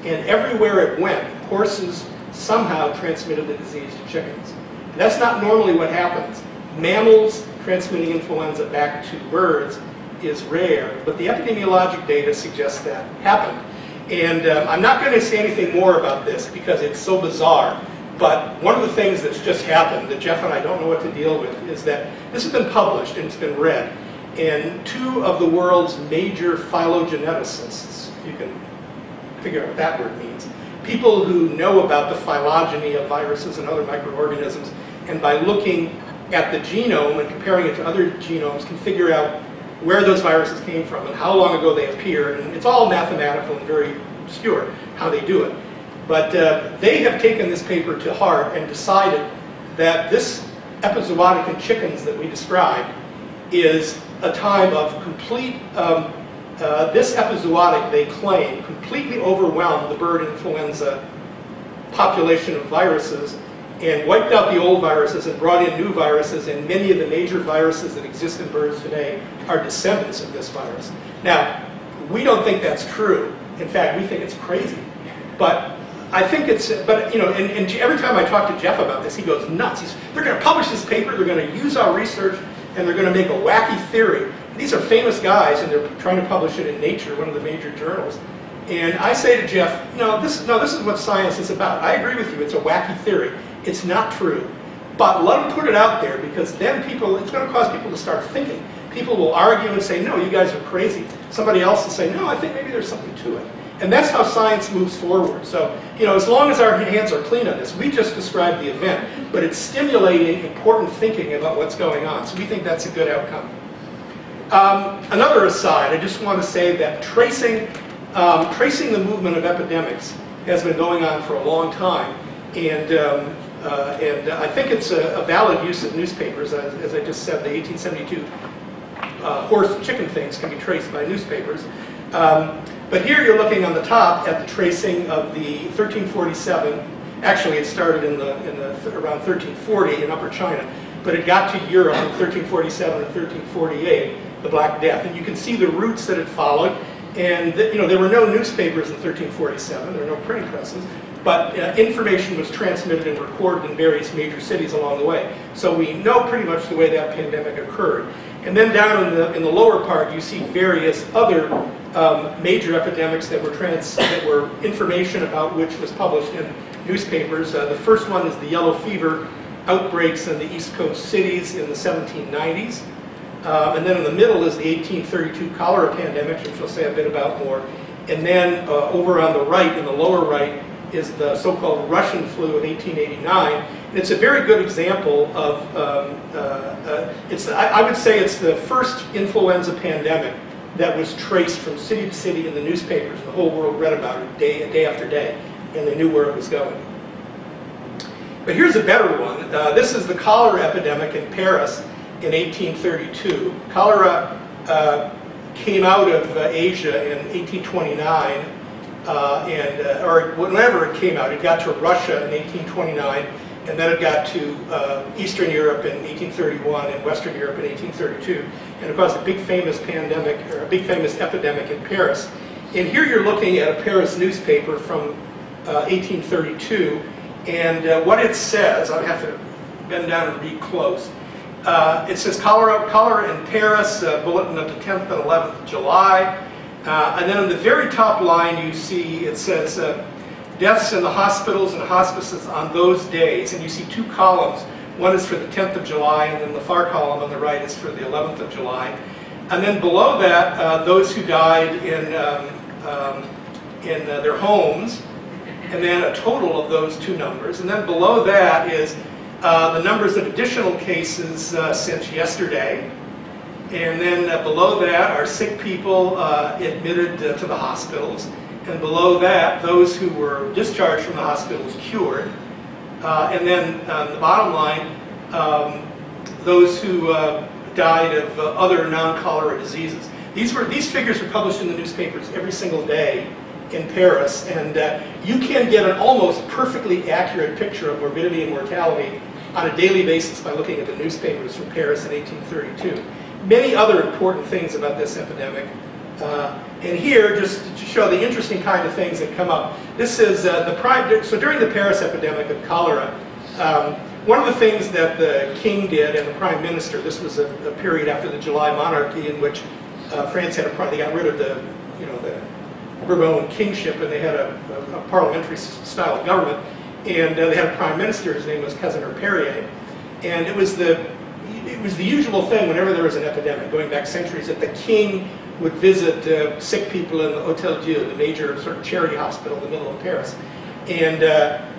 and everywhere it went, horses somehow transmitted the disease to chickens. And that's not normally what happens. Mammals transmitting influenza back to birds is rare, but the epidemiologic data suggests that happened. And I'm not going to say anything more about this because it's so bizarre, but one of the things that's just happened that Jeff and I don't know what to deal with is that this has been published and it's been read, and 2 of the world's major phylogeneticists, you can figure out what that word means, people who know about the phylogeny of viruses and other microorganisms, and by looking at the genome and comparing it to other genomes can figure out where those viruses came from and how long ago they appeared. And it's all mathematical and very obscure how they do it. But they have taken this paper to heart and decided that this epizootic in chickens that we described is a time of complete, this epizootic, they claim, completely overwhelmed the bird influenza population of viruses and wiped out the old viruses and brought in new viruses, and many of the major viruses that exist in birds today are descendants of this virus. Now, we don't think that's true. In fact, we think it's crazy. But I think it's, but you know, and every time I talk to Jeff about this, he goes nuts. They're going to publish this paper, they're going to use our research, and they're going to make a wacky theory. These are famous guys, and they're trying to publish it in Nature, one of the major journals. And I say to Jeff, this is what science is about. I agree with you, it's a wacky theory. It's not true. But let them put it out there, because then people, it's going to cause people to start thinking. People will argue and say, no, you guys are crazy. Somebody else will say, no, I think maybe there's something to it. And that's how science moves forward. So, as long as our hands are clean on this, we just described the event, but it's stimulating important thinking about what's going on. So we think that's a good outcome. Another aside, I just want to say that tracing the movement of epidemics has been going on for a long time. And I think it's a valid use of newspapers. As I just said, the 1872 horse and chicken things can be traced by newspapers. But here you're looking on the top at the tracing of the 1347. Actually, it started in around 1340 in Upper China, but it got to Europe in 1347 and 1348, the Black Death. And you can see the routes that it followed. And there were no newspapers in 1347. There were no printing presses. But information was transmitted and recorded in various major cities along the way. So we know pretty much the way that pandemic occurred. And then down in the lower part, you see various other major epidemics that were information about which was published in newspapers. The first one is the yellow fever outbreaks in the East Coast cities in the 1790s. And then in the middle is the 1832 cholera pandemic, which we'll say a bit about more. And then over on the right, in the lower right, is the so-called Russian flu of 1889. And it's a very good example of, I would say it's the first influenza pandemic that was traced from city to city in the newspapers. The whole world read about it day after day, and they knew where it was going. But here's a better one. This is the cholera epidemic in Paris in 1832. Cholera came out of Asia in 1829. Or whenever it came out, it got to Russia in 1829, and then it got to Eastern Europe in 1831 and Western Europe in 1832, and it caused a big famous pandemic, or a big famous epidemic in Paris. And here you're looking at a Paris newspaper from 1832, and what it says, I have to bend down and read close. It says cholera in Paris, bulletin of the 10th and 11th of July. And then on the very top line you see it says deaths in the hospitals and hospices on those days, and you see two columns. One is for the 10th of July, and then the far column on the right is for the 11th of July. And then below that, those who died in their homes, and then a total of those two numbers. And then below that is the numbers of additional cases since yesterday. And then below that are sick people admitted to the hospitals. And below that, those who were discharged from the hospitals cured. And then on the bottom line, those who died of other non-cholera diseases. These figures were published in the newspapers every single day in Paris. And you can get an almost perfectly accurate picture of morbidity and mortality on a daily basis by looking at the newspapers from Paris in 1832. Many other important things about this epidemic. And here, just to show the interesting kind of things that come up. This is so during the Paris epidemic of cholera, one of the things that the king did and the prime minister, this was a period after the July monarchy in which France had they got rid of the Bourbon kingship, and they had a parliamentary style of government, and they had a prime minister. His name was Casimir Perier, and it was the usual thing whenever there was an epidemic, going back centuries, that the king would visit sick people in the Hôtel Dieu, the major sort of charity hospital in the middle of Paris. And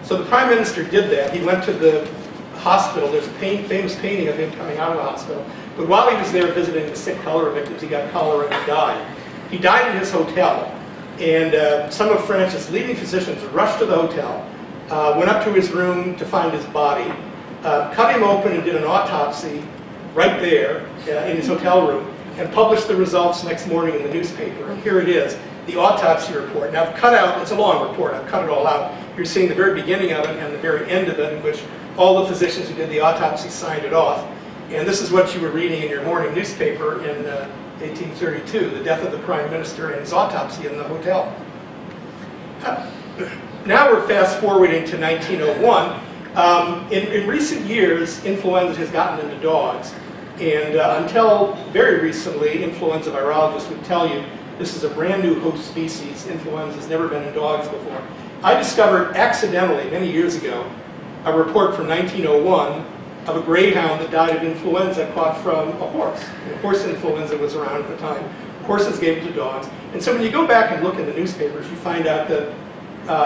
so the prime minister did that. He went to the hospital. There's a famous painting of him coming out of the hospital. But while he was there visiting the sick cholera victims, he got cholera and he died. He died in his hotel. And some of France's leading physicians rushed to the hotel, went up to his room to find his body, cut him open and did an autopsy, right there in his hotel room and published the results next morning in the newspaper. And here it is, the autopsy report. Now I've cut out, it's a long report, I've cut it all out. You're seeing the very beginning of it and the very end of it, in which all the physicians who did the autopsy signed it off. And this is what you were reading in your morning newspaper in 1832, the death of the Prime Minister and his autopsy in the hotel. Now we're fast forwarding to 1901. In recent years, influenza has gotten into dogs. And until very recently, influenza virologists would tell you this is a brand new host species. Influenza has never been in dogs before. I discovered accidentally, many years ago, a report from 1901 of a greyhound that died of influenza caught from a horse. And horse influenza was around at the time. Horses gave it to dogs. And so when you go back and look in the newspapers, you find out that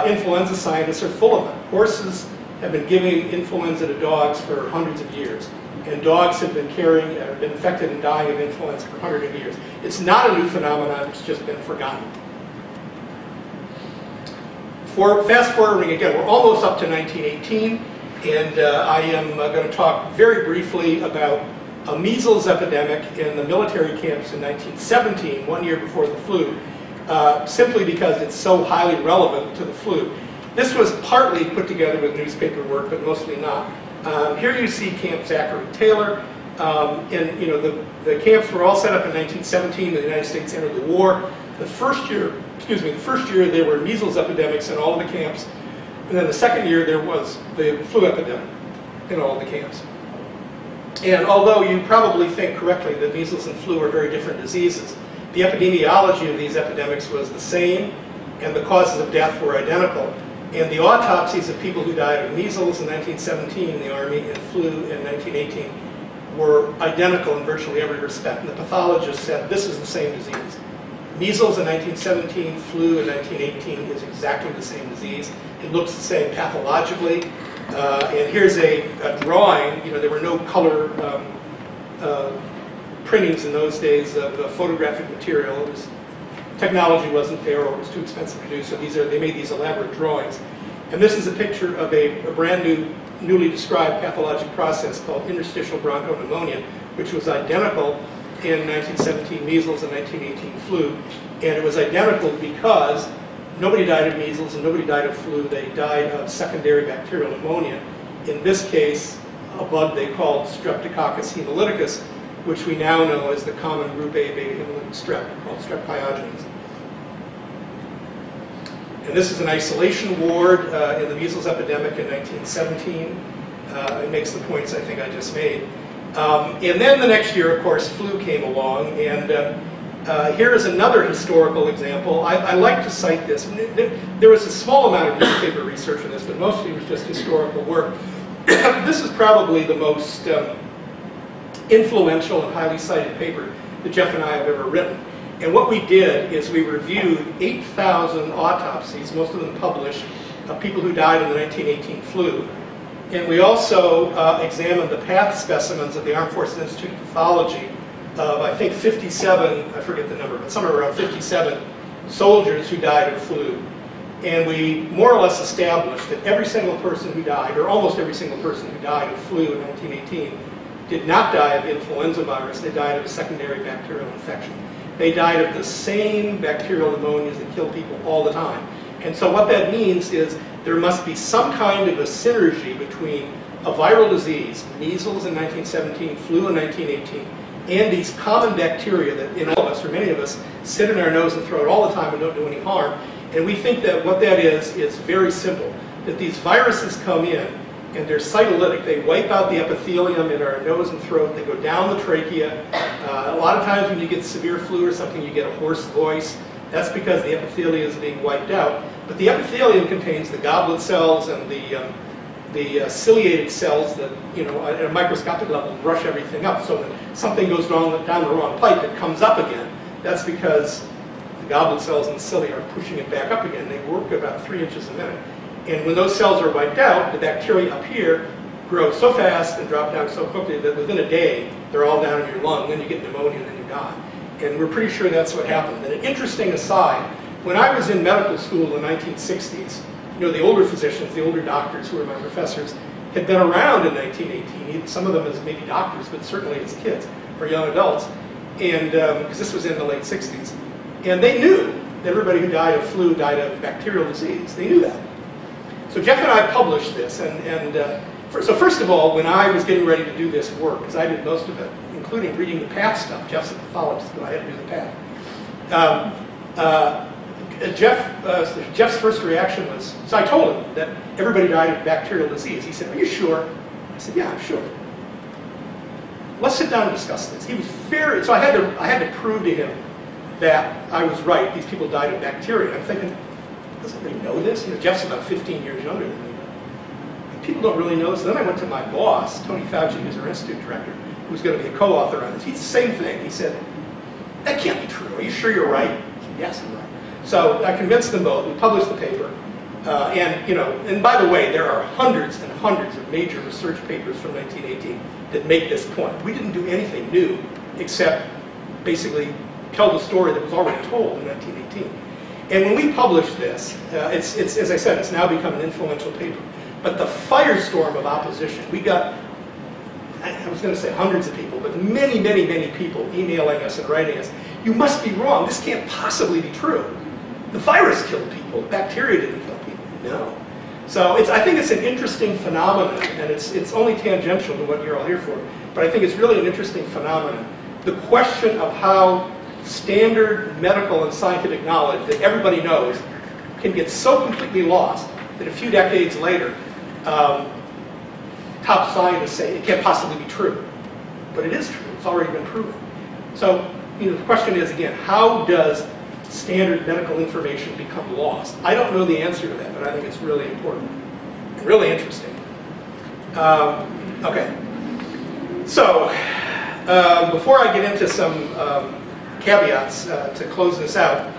influenza scientists are full of it. Horses have been giving influenza to dogs for hundreds of years. And dogs have been been infected and dying of influenza for hundreds of years. It's not a new phenomenon, it's just been forgotten. Fast forwarding again, we're almost up to 1918, and I am going to talk very briefly about a measles epidemic in the military camps in 1917, 1 year before the flu, simply because it's so highly relevant to the flu. This was partly put together with newspaper work, but mostly not. Here you see Camp Zachary Taylor. And the camps were all set up in 1917. The United States entered the war. The first year there were measles epidemics in all of the camps, and then the second year there was the flu epidemic in all of the camps. And although you probably think correctly that measles and flu are very different diseases, the epidemiology of these epidemics was the same, and the causes of death were identical. And the autopsies of people who died of measles in 1917 in the Army and flu in 1918 were identical in virtually every respect. And the pathologist said, this is the same disease. Measles in 1917, flu in 1918 is exactly the same disease. It looks the same pathologically. And here's a drawing. There were no color printings in those days of photographic material. It was, technology wasn't there, or it was too expensive to do, so they made these elaborate drawings. And this is a picture of a brand new, newly described pathologic process called interstitial bronchopneumonia, which was identical in 1917 measles and 1918 flu. And it was identical because nobody died of measles and nobody died of flu. They died of secondary bacterial pneumonia. In this case, a bug they called Streptococcus hemolyticus, which we now know as the common group A beta hemolytic strep, called strep pyogenes. And this is an isolation ward in the measles epidemic in 1917. It makes the points I think I just made. And then the next year, of course, flu came along. And here is another historical example. I like to cite this. There was a small amount of newspaper research on this, but mostly it was just historical work. This is probably the most influential and highly cited paper that Jeff and I have ever written. And what we did is we reviewed 8,000 autopsies, most of them published, of people who died in the 1918 flu. And we also examined the path specimens of the Armed Forces Institute of Pathology of, I think, 57, I forget the number, but somewhere around 57 soldiers who died of flu. And we more or less established that every single person who died, or almost every single person who died of flu in 1918, did not die of influenza virus. They died of a secondary bacterial infection. They died of the same bacterial pneumonias that kill people all the time. And so what that means is there must be some kind of a synergy between a viral disease, measles in 1917, flu in 1918, and these common bacteria that in all of us, or many of us, sit in our nose and throat all the time and don't do any harm. And we think that what that is very simple, that these viruses come in and they're cytolytic. They wipe out the epithelium in our nose and throat. They go down the trachea. A lot of times when you get severe flu or something, you get a hoarse voice. That's because the epithelium is being wiped out. But the epithelium contains the goblet cells and the ciliated cells that, at a microscopic level, brush everything up. So when something goes down the wrong pipe, it comes up again. That's because the goblet cells and cilia are pushing it back up again. They work about 3 inches a minute. And when those cells are wiped out, the bacteria up here grow so fast and drop down so quickly that within a day, they're all down in your lung. Then you get pneumonia and then you die. And we're pretty sure that's what happened. And an interesting aside, when I was in medical school in the 1960s, the older physicians, the older doctors who were my professors, had been around in 1918, some of them as maybe doctors, but certainly as kids or young adults, and because this was in the late 60s. And they knew that everybody who died of flu died of bacterial disease. They knew that. So Jeff and I published this, so first of all, when I was getting ready to do this work, because I did most of it, including reading the PATH stuff, Jeff's a pathologist, but I had to do the PATH. Jeff's first reaction was, so I told him that everybody died of bacterial disease. He said, "Are you sure?" I said, "Yeah, I'm sure." Let's sit down and discuss this. He was so I had to prove to him that I was right. These people died of bacteria. I'm thinking, doesn't really know this? You know, Jeff's about 15 years younger than me. People don't really know. So then I went to my boss, Tony Fauci, who's our institute director, who's going to be a co-author on this. He's the same thing. He said, "That can't be true. Are you sure you're right?" I said, "Yes, I'm right." So I convinced them both. We published the paper. And by the way, there are hundreds and hundreds of major research papers from 1918 that make this point. We didn't do anything new except basically tell the story that was already told in 1918. And when we published this, it's as I said, it's now become an influential paper. But the firestorm of opposition, we got, I was going to say hundreds of people, but many, many, many people emailing us and writing us, "You must be wrong. This can't possibly be true. The virus killed people. Bacteria didn't kill people." No. So I think it's an interesting phenomenon, and it's only tangential to what you're all here for, but I think it's really an interesting phenomenon. The question of how standard medical and scientific knowledge that everybody knows can get so completely lost that a few decades later, top scientists say it can't possibly be true. But it is true. It's already been proven. So the question is, again, how does standard medical information become lost? I don't know the answer to that, but I think it's really important, really interesting. Okay. So before I get into some caveats to close this out,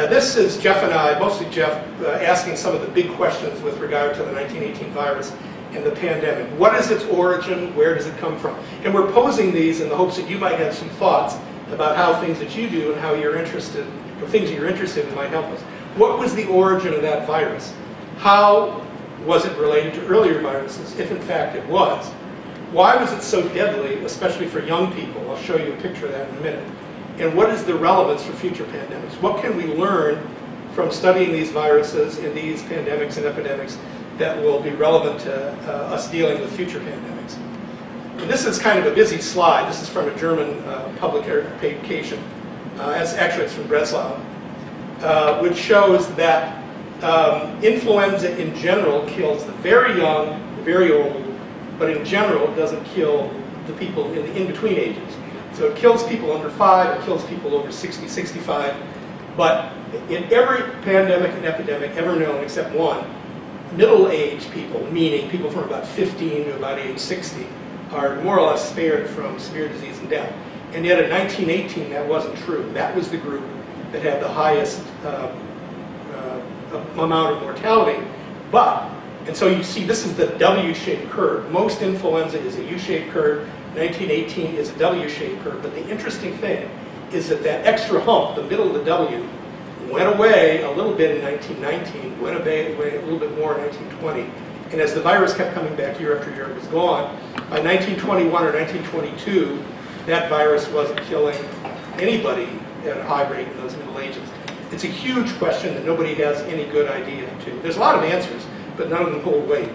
this is Jeff and I, mostly Jeff, asking some of the big questions with regard to the 1918 virus and the pandemic. What is its origin? Where does it come from? And we're posing these in the hopes that you might have some thoughts about how things that you do and how you're interested, or things that you're interested in might help us. What was the origin of that virus? How was it related to earlier viruses, if in fact it was? Why was it so deadly, especially for young people? I'll show you a picture of that in a minute. And what is the relevance for future pandemics? What can we learn from studying these viruses and these pandemics and epidemics that will be relevant to us dealing with future pandemics? And this is kind of a busy slide. This is from a German publication. Actually, it's from Breslau, which shows that influenza in general kills the very young, the very old, but in general it doesn't kill the people in the in-between ages. So it kills people under 5, it kills people over 60, 65, but in every pandemic and epidemic ever known except one, middle-aged people, meaning people from about 15 to about age 60, are more or less spared from severe disease and death. And yet in 1918 that wasn't true. That was the group that had the highest amount of mortality. And so you see this is the W-shaped curve. Most influenza is a U-shaped curve. 1918 is a W-shaped curve. But the interesting thing is that that extra hump, the middle of the W, went away a little bit in 1919, went away a little bit more in 1920. And as the virus kept coming back year after year, it was gone. By 1921 or 1922, that virus wasn't killing anybody at a high rate in those Middle Ages. It's a huge question that nobody has any good idea to. There's a lot of answers, but none of them hold weight.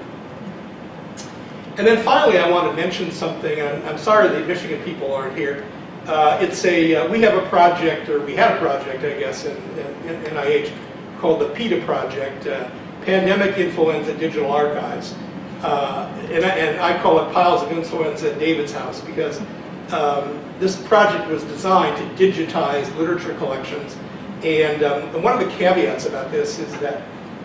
And then finally, I want to mention something. I'm sorry the Michigan people aren't here. We have a project, or we had a project, I guess, in NIH called the PETA project, Pandemic Influenza Digital Archives. And I call it Piles of Influenza at David's House because this project was designed to digitize literature collections. And one of the caveats about this is that,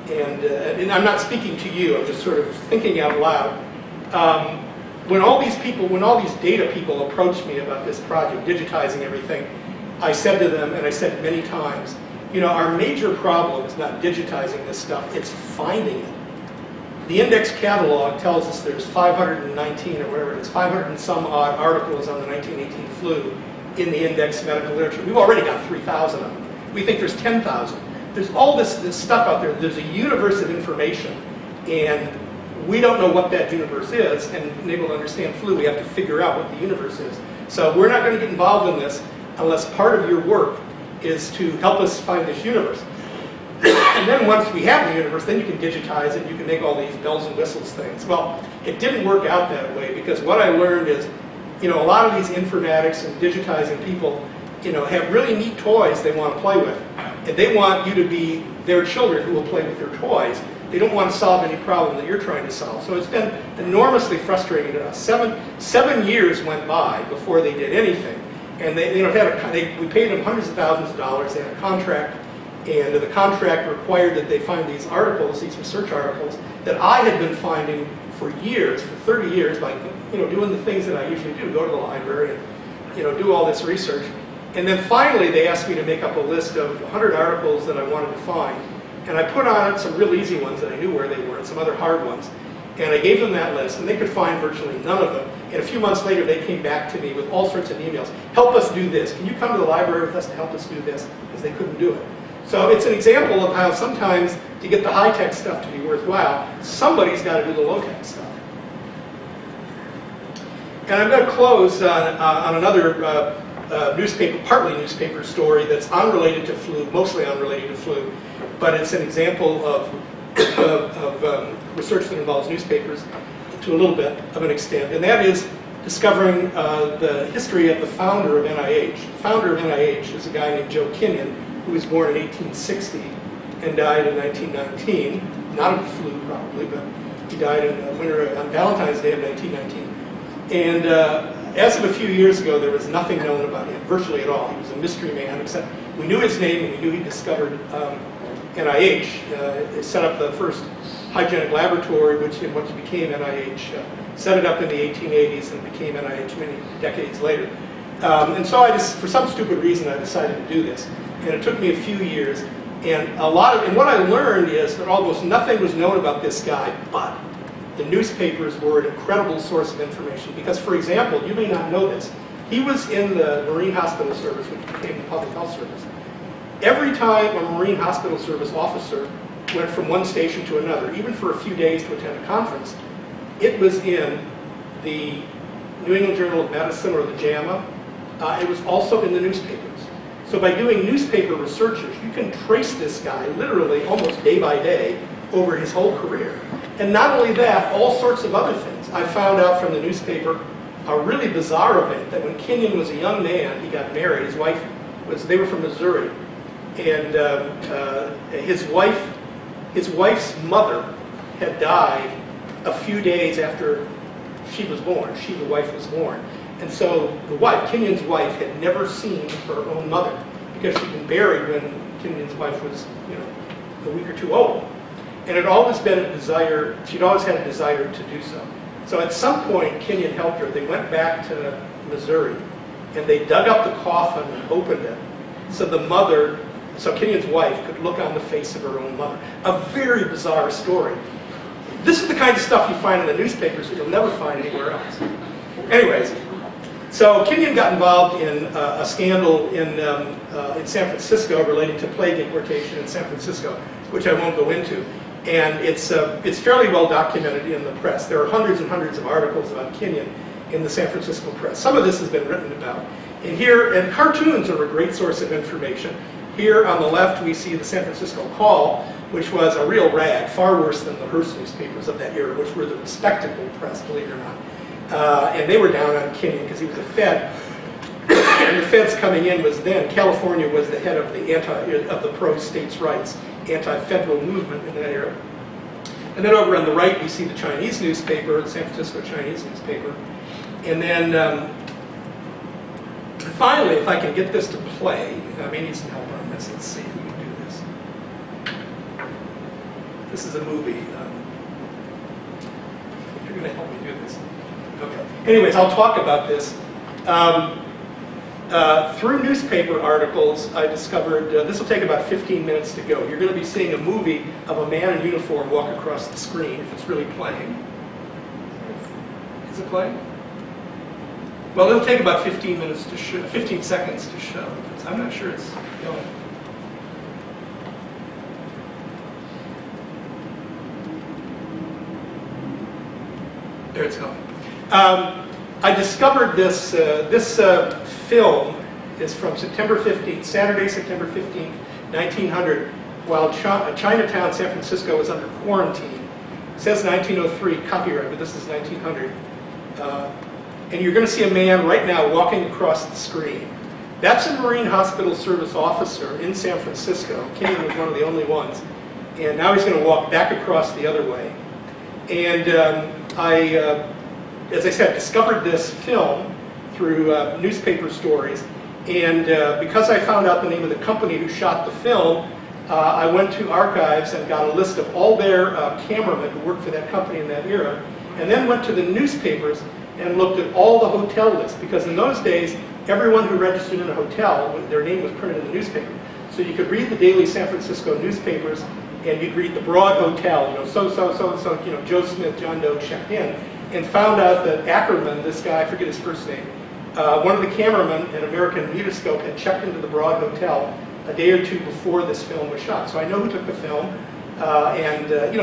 and I'm not speaking to you, I'm just sort of thinking out loud. When all these data people approached me about this project, digitizing everything, I said to them, and I said many times, our major problem is not digitizing this stuff, it's finding it. The index catalog tells us there's 519 or whatever it is, 500 and some odd articles on the 1918 flu in the index medical literature. We've already got 3,000 of them. We think there's 10,000. There's all this stuff out there. There's a universe of information, and we don't know what that universe is, and in able to understand flu, we have to figure out what the universe is. So we're not going to get involved in this unless part of your work is to help us find this universe. And then once we have the universe, then you can digitize it, you can make all these bells and whistles things. Well, it didn't work out that way, because what I learned is, a lot of these informatics and digitizing people, have really neat toys they want to play with. And they want you to be their children who will play with their toys. They don't want to solve any problem that you're trying to solve. So it's been enormously frustrating to us. Seven years went by before they did anything. And we paid them hundreds of thousands of dollars. They had a contract. And the contract required that they find these articles, these research articles, that I had been finding for years, for 30 years, by doing the things that I usually do, go to the library and do all this research. And then finally they asked me to make up a list of 100 articles that I wanted to find. And I put on it some real easy ones that I knew where they were, and some other hard ones. And I gave them that list, and they could find virtually none of them. And a few months later they came back to me with all sorts of emails. Help us do this. Can you come to the library with us to help us do this? Because they couldn't do it. So it's an example of how sometimes to get the high-tech stuff to be worthwhile, somebody's got to do the low-tech stuff. And I'm going to close on another partly newspaper story that's unrelated to flu, mostly unrelated to flu, but it's an example of research that involves newspapers to a little bit of an extent, and that is discovering the history of the founder of NIH. The founder of NIH is a guy named Joe Kenyon, who was born in 1860 and died in 1919. Not of the flu, probably, but he died on Valentine's Day of 1919. And as of a few years ago, there was nothing known about him, virtually at all. He was a mystery man, except we knew his name and we knew he discovered NIH. He set up the first hygienic laboratory, which became NIH. Set it up in the 1880s and became NIH many decades later. And so for some stupid reason, I decided to do this. And it took me a few years. And what I learned is that almost nothing was known about this guy, but the newspapers were an incredible source of information. Because, for example, you may not know this, he was in the Marine Hospital Service, which became the Public Health Service. Every time a Marine Hospital Service officer went from one station to another, even for a few days to attend a conference, it was in the New England Journal of Medicine or the JAMA. It was also in the newspapers. So by doing newspaper researches, you can trace this guy literally almost day by day over his whole career. And not only that, all sorts of other things. I found out from the newspaper a really bizarre event that when Kenyon was a young man, he got married. They were from Missouri. And his wife's mother had died a few days after she was born. The wife was born. And so Kenyon's wife, had never seen her own mother because she'd been buried when Kenyon's wife was, a week or two old. And it always been a desire, she'd always had a desire to do so. So at some point, Kenyon helped her. They went back to Missouri, and they dug up the coffin and opened it. So Kenyon's wife could look on the face of her own mother. A very bizarre story. This is the kind of stuff you find in the newspapers that you'll never find anywhere else. Anyways, so Kenyon got involved in a scandal in San Francisco relating to plague importation in San Francisco, which I won't go into. And it's fairly well documented in the press. There are hundreds and hundreds of articles about Kenyon in the San Francisco press. Some of this has been written about. And cartoons are a great source of information. Here on the left we see the San Francisco Call, which was a real rag, far worse than the Hearst newspapers of that era, which were the respectable press, believe it or not. And they were down on Kenyon because he was a Fed. And the Feds coming in California was the head of the pro-states' rights, anti-federal movement in that era. And then over on the right we see the Chinese newspaper, the San Francisco Chinese newspaper. And then finally, if I can get this to play, I may need some help on this. Let's see if we can do this. This is a movie. If you're going to help me do this. Okay. Anyways, I'll talk about this. Through newspaper articles, I discovered, this will take about 15 minutes to go. You're going to be seeing a movie of a man in uniform walk across the screen, if it's really playing. Is it playing? Well, it'll take about 15 minutes to show, 15 seconds to show. I'm not sure it's going. There it's going. I discovered this, film is from September 15th, Saturday, September 15th, 1900, while Chinatown, San Francisco was under quarantine. It says 1903, copyright, but this is 1900. And you're going to see a man right now walking across the screen. That's a Marine Hospital Service officer in San Francisco. Kenyon was one of the only ones. And now he's going to walk back across the other way. And as I said, discovered this film through newspaper stories. And because I found out the name of the company who shot the film, I went to archives and got a list of all their cameramen who worked for that company in that era, and then went to the newspapers and looked at all the hotel lists, because in those days, everyone who registered in a hotel, their name was printed in the newspaper. So you could read the daily San Francisco newspapers, and you'd read the Broad Hotel, so, Joe Smith, John Doe checked in, and found out that Ackerman, this guy, I forget his first name, one of the cameramen at American Mutoscope had checked into the Broad Hotel a day or two before this film was shot. So I know who took the film,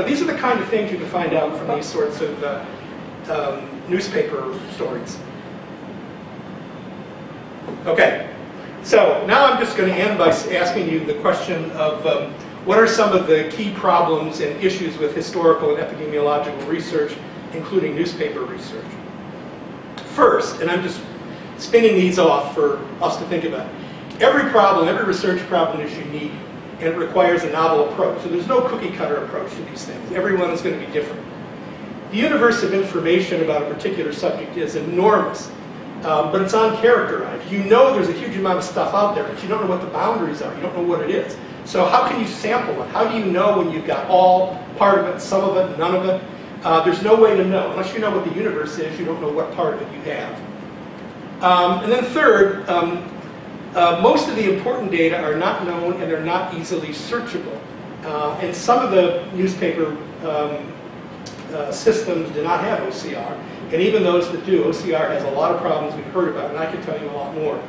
these are the kind of things you can find out from these sorts of newspaper stories. Okay, so now I'm just going to end by asking you the question of what are some of the key problems and issues with historical and epidemiological research, including newspaper research. First, and I'm just spinning these off for us to think about, every problem, every research problem is unique and it requires a novel approach. So there's no cookie cutter approach to these things. Everyone is going to be different. The universe of information about a particular subject is enormous, but it's uncharacterized. You know there's a huge amount of stuff out there, but you don't know what the boundaries are. You don't know what it is. So how can you sample it? How do you know when you've got all, part of it, some of it, none of it? There's no way to know. Unless you know what the universe is, you don't know what part of it you have. And then third, most of the important data are not known and they're not easily searchable. And some of the newspaper systems do not have OCR. And even those that do, OCR has a lot of problems we've heard about, and I can tell you a lot more.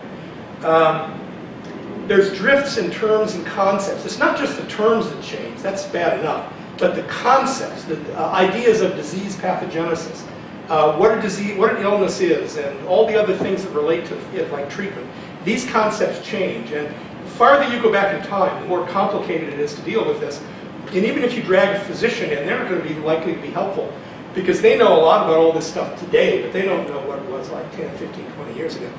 There's drifts in terms and concepts. It's not just the terms that change, that's bad enough, but the concepts, the ideas of disease pathogenesis, what an illness is, and all the other things that relate to it, like treatment. These concepts change, and the farther you go back in time, the more complicated it is to deal with this. And even if you drag a physician in, they're not going to be likely to be helpful, because they know a lot about all this stuff today, but they don't know what it was like 10, 15, 20 years ago.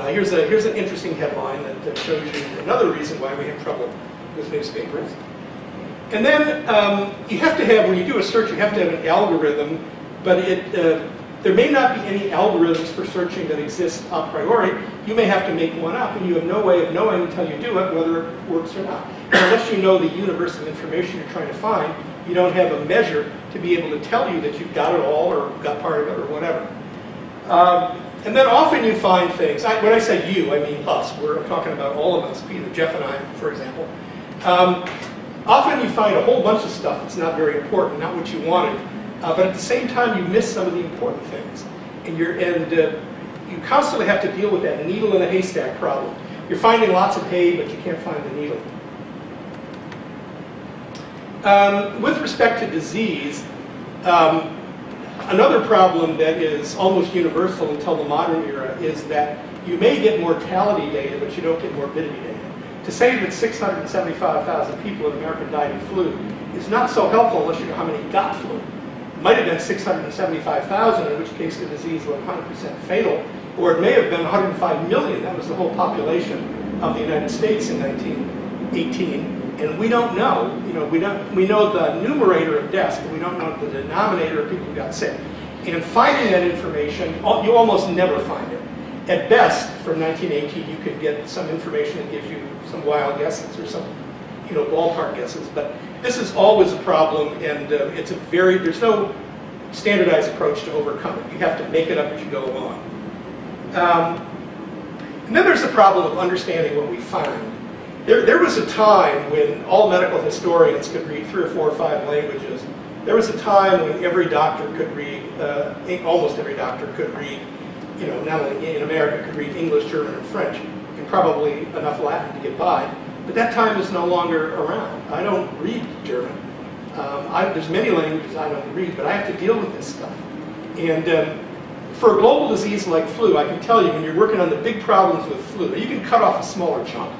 Here's an interesting headline that shows you another reason why we have trouble with newspapers. And then you have to have, when you do a search, you have to have an algorithm, but there may not be any algorithms for searching that exist a priori. You may have to make one up, and you have no way of knowing until you do it whether it works or not. And unless you know the universe of information you're trying to find, you don't have a measure to be able to tell you that you've got it all or got part of it or whatever. And then often you find things, when I say you, I mean us. We're talking about all of us, Peter, Jeff and I, for example. Often you find a whole bunch of stuff that's not very important, not what you wanted, but at the same time you miss some of the important things. And you constantly have to deal with that needle in a haystack problem. You're finding lots of hay, but you can't find the needle. With respect to disease, another problem that is almost universal until the modern era is that you may get mortality data, but you don't get morbidity data. To say that 675,000 people in America died of flu is not so helpful unless you know how many got flu. It might have been 675,000, in which case the disease was 100% fatal, or it may have been 105 million. That was the whole population of the United States in 1918. And we don't know, we know the numerator of deaths, but we don't know the denominator of people who got sick. And finding that information, you almost never find it. At best, from 1918, you could get some information that gives you some wild guesses or some, ballpark guesses. But this is always a problem, and there's no standardized approach to overcome it. You have to make it up as you go along. And then there's the problem of understanding what we find. There was a time when all medical historians could read 3 or 4 or 5 languages. There was a time when every doctor could read, almost every doctor could read, not only in America, could read English, German, and French, and probably enough Latin to get by. But that time is no longer around. I don't read German. There's many languages I don't read, but I have to deal with this stuff. And for a global disease like flu, I can tell you when you're working on the big problems with flu, you can cut off a smaller chunk.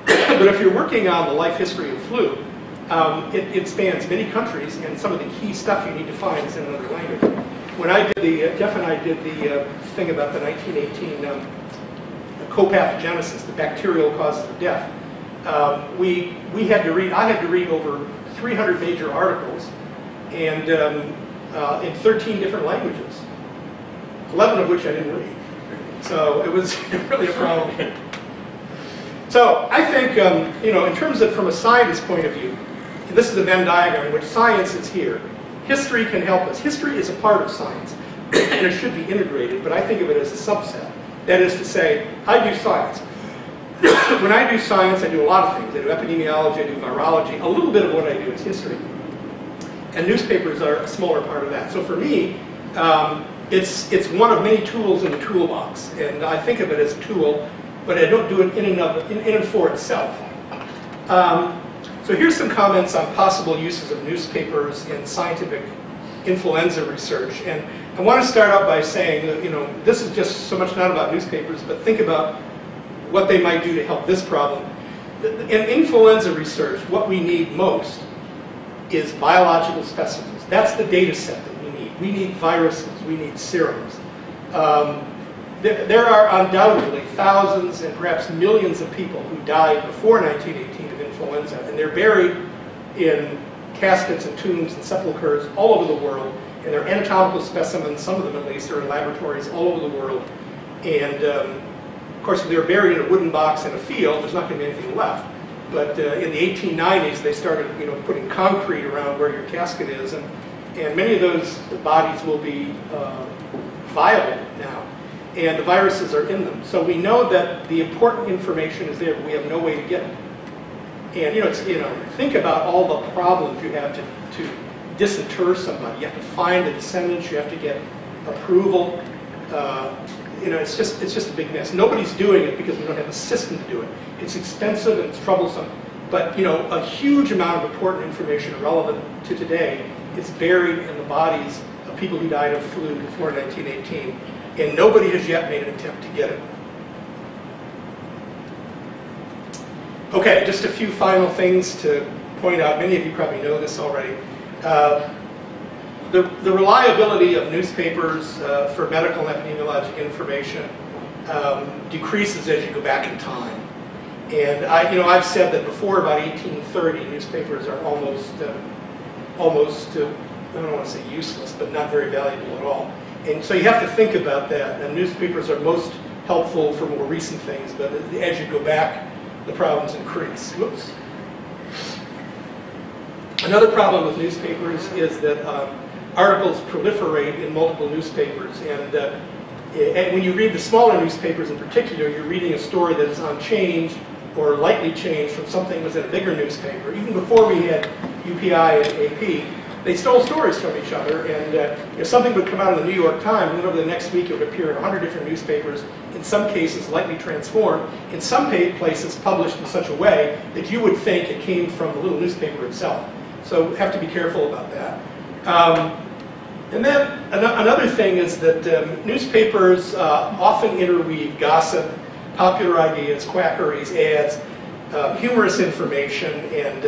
But if you're working on the life history of flu, it spans many countries, and some of the key stuff you need to find is in another language. When I did Jeff and I did the thing about the 1918 copathogenesis, the bacterial causes of death, I had to read over 300 major articles, and in 13 different languages, 11 of which I didn't read. So it was really a problem. So I think, in terms of from a scientist point of view, this is a Venn diagram in which science is here. History can help us. History is a part of science, and it should be integrated, but I think of it as a subset. That is to say, I do science. When I do science, I do a lot of things. I do epidemiology, I do virology. A little bit of what I do is history. And newspapers are a smaller part of that. So for me, it's one of many tools in the toolbox. And I think of it as a tool, but I don't do it in and for itself. So here's some comments on possible uses of newspapers in scientific influenza research. And I want to start out by saying that, this is just so much not about newspapers, but think about what they might do to help this problem. In influenza research, what we need most is biological specimens. That's the data set that we need. We need viruses, we need serums. There are undoubtedly thousands and perhaps millions of people who died before 1918 of influenza, and they're buried in caskets and tombs and sepulchres all over the world, and they're anatomical specimens, some of them at least, are in laboratories all over the world. And of course, if they're buried in a wooden box in a field, there's not going to be anything left. But in the 1890s, they started putting concrete around where your casket is, and many of those bodies will be viable now. And the viruses are in them. So we know that the important information is there, but we have no way to get it. And think about all the problems you have to disinter somebody. You have to find the descendants. You have to get approval. It's just a big mess. Nobody's doing it because we don't have a system to do it. It's expensive and it's troublesome. But a huge amount of important information relevant to today is buried in the bodies of people who died of flu before 1918. And nobody has yet made an attempt to get it. Okay, just a few final things to point out. Many of you probably know this already. The reliability of newspapers for medical and epidemiologic information decreases as you go back in time. And I've said that before about 1830, newspapers are almost I don't want to say useless, but not very valuable at all. And so you have to think about that. And newspapers are most helpful for more recent things, but as you go back, the problems increase. Whoops. Another problem with newspapers is that articles proliferate in multiple newspapers. And when you read the smaller newspapers in particular, you're reading a story that is unchanged or lightly changed from something that was in a bigger newspaper. Even before we had UPI and AP, they stole stories from each other, and if something would come out in the New York Times, and then over the next week it would appear in 100 different newspapers, in some cases lightly transformed, in some places published in such a way that you would think it came from the little newspaper itself. So have to be careful about that. And then another thing is that newspapers often interweave gossip, popular ideas, quackeries, ads, humorous information, and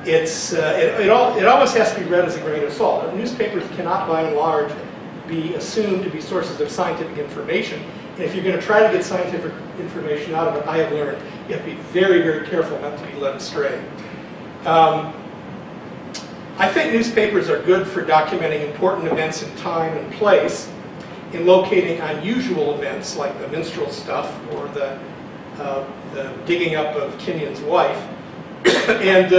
it always has to be read as a grain of salt. Newspapers cannot, by and large, be assumed to be sources of scientific information. And if you're going to try to get scientific information out of it, I have learned you have to be very, very careful not to be led astray. I think newspapers are good for documenting important events in time and place, in locating unusual events like the minstrel stuff or the digging up of Kenyon's wife, and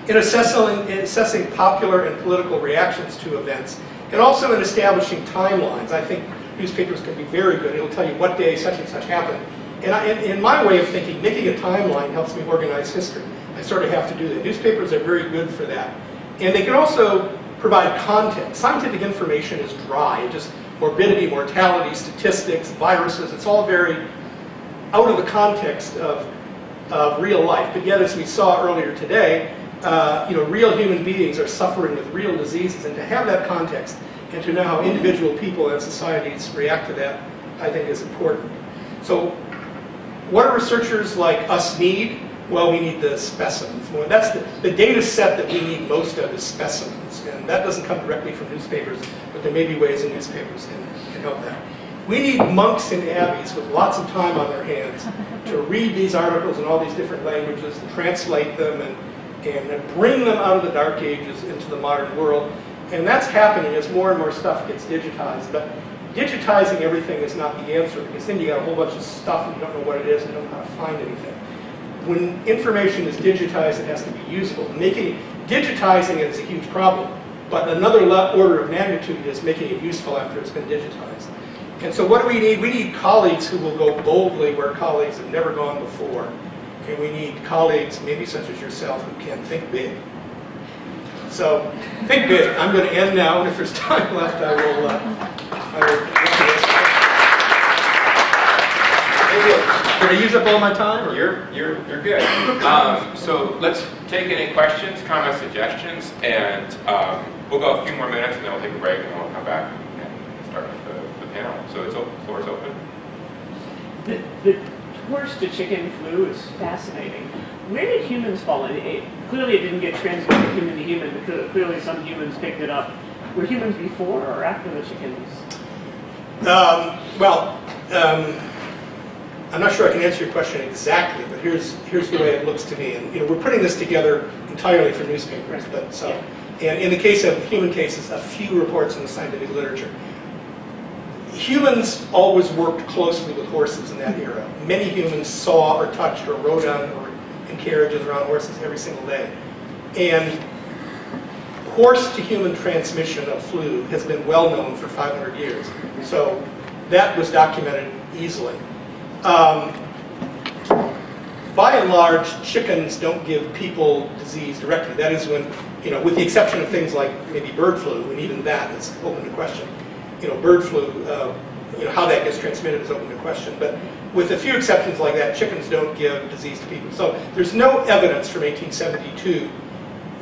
in assessing popular and political reactions to events, and also in establishing timelines. I think newspapers can be very good. It'll tell you what day such and such happened. And in my way of thinking, making a timeline helps me organize history. I sort of have to do that. Newspapers are very good for that. And they can also provide content. Scientific information is dry. Just morbidity, mortality, statistics, viruses. It's all very out of the context of real life. But yet, as we saw earlier today, real human beings are suffering with real diseases, and to have that context and to know how individual people and societies react to that, I think is important. So what do researchers like us need? Well, we need the specimens. Well, that's the data set that we need most of is specimens, and that doesn't come directly from newspapers, but there may be ways in newspapers can help that. We need monks in abbeys with lots of time on their hands to read these articles in all these different languages, and translate them, and bring them out of the dark ages into the modern world. And that's happening as more and more stuff gets digitized. But digitizing everything is not the answer, because then you got a whole bunch of stuff and you don't know what it is and you don't know how to find anything. When information is digitized, it has to be usable. Digitizing it is a huge problem, but another order of magnitude is making it useful after it's been digitized. And so what do we need? We need colleagues who will go boldly where colleagues have never gone before. And we need colleagues, maybe such as yourself, who can think big. So, think big. I'm going to end now, and if there's time left, I will Did I use up all my time? Or? You're good. So let's take any questions, comments, suggestions, and we'll go a few more minutes, and then we'll take a break, and then we'll come back and start the panel. So it's open, the floor is open. The horse to chicken flu is fascinating. Where did humans fall in? Clearly it didn't get transmitted human to human, but clearly some humans picked it up. Were humans before or after the chickens? I'm not sure I can answer your question exactly, but here's the way it looks to me. And we're putting this together entirely for newspapers, but so. And in the case of human cases, a few reports in the scientific literature. Humans always worked closely with horses in that era. Many humans saw or touched or rode on or in carriages around horses every single day. And horse-to-human transmission of flu has been well known for 500 years. So that was documented easily. By and large, chickens don't give people disease directly. That is when, with the exception of things like maybe bird flu, and even that is open to question. Bird flu, how that gets transmitted is open to question. But with a few exceptions like that, chickens don't give disease to people. So there's no evidence from 1872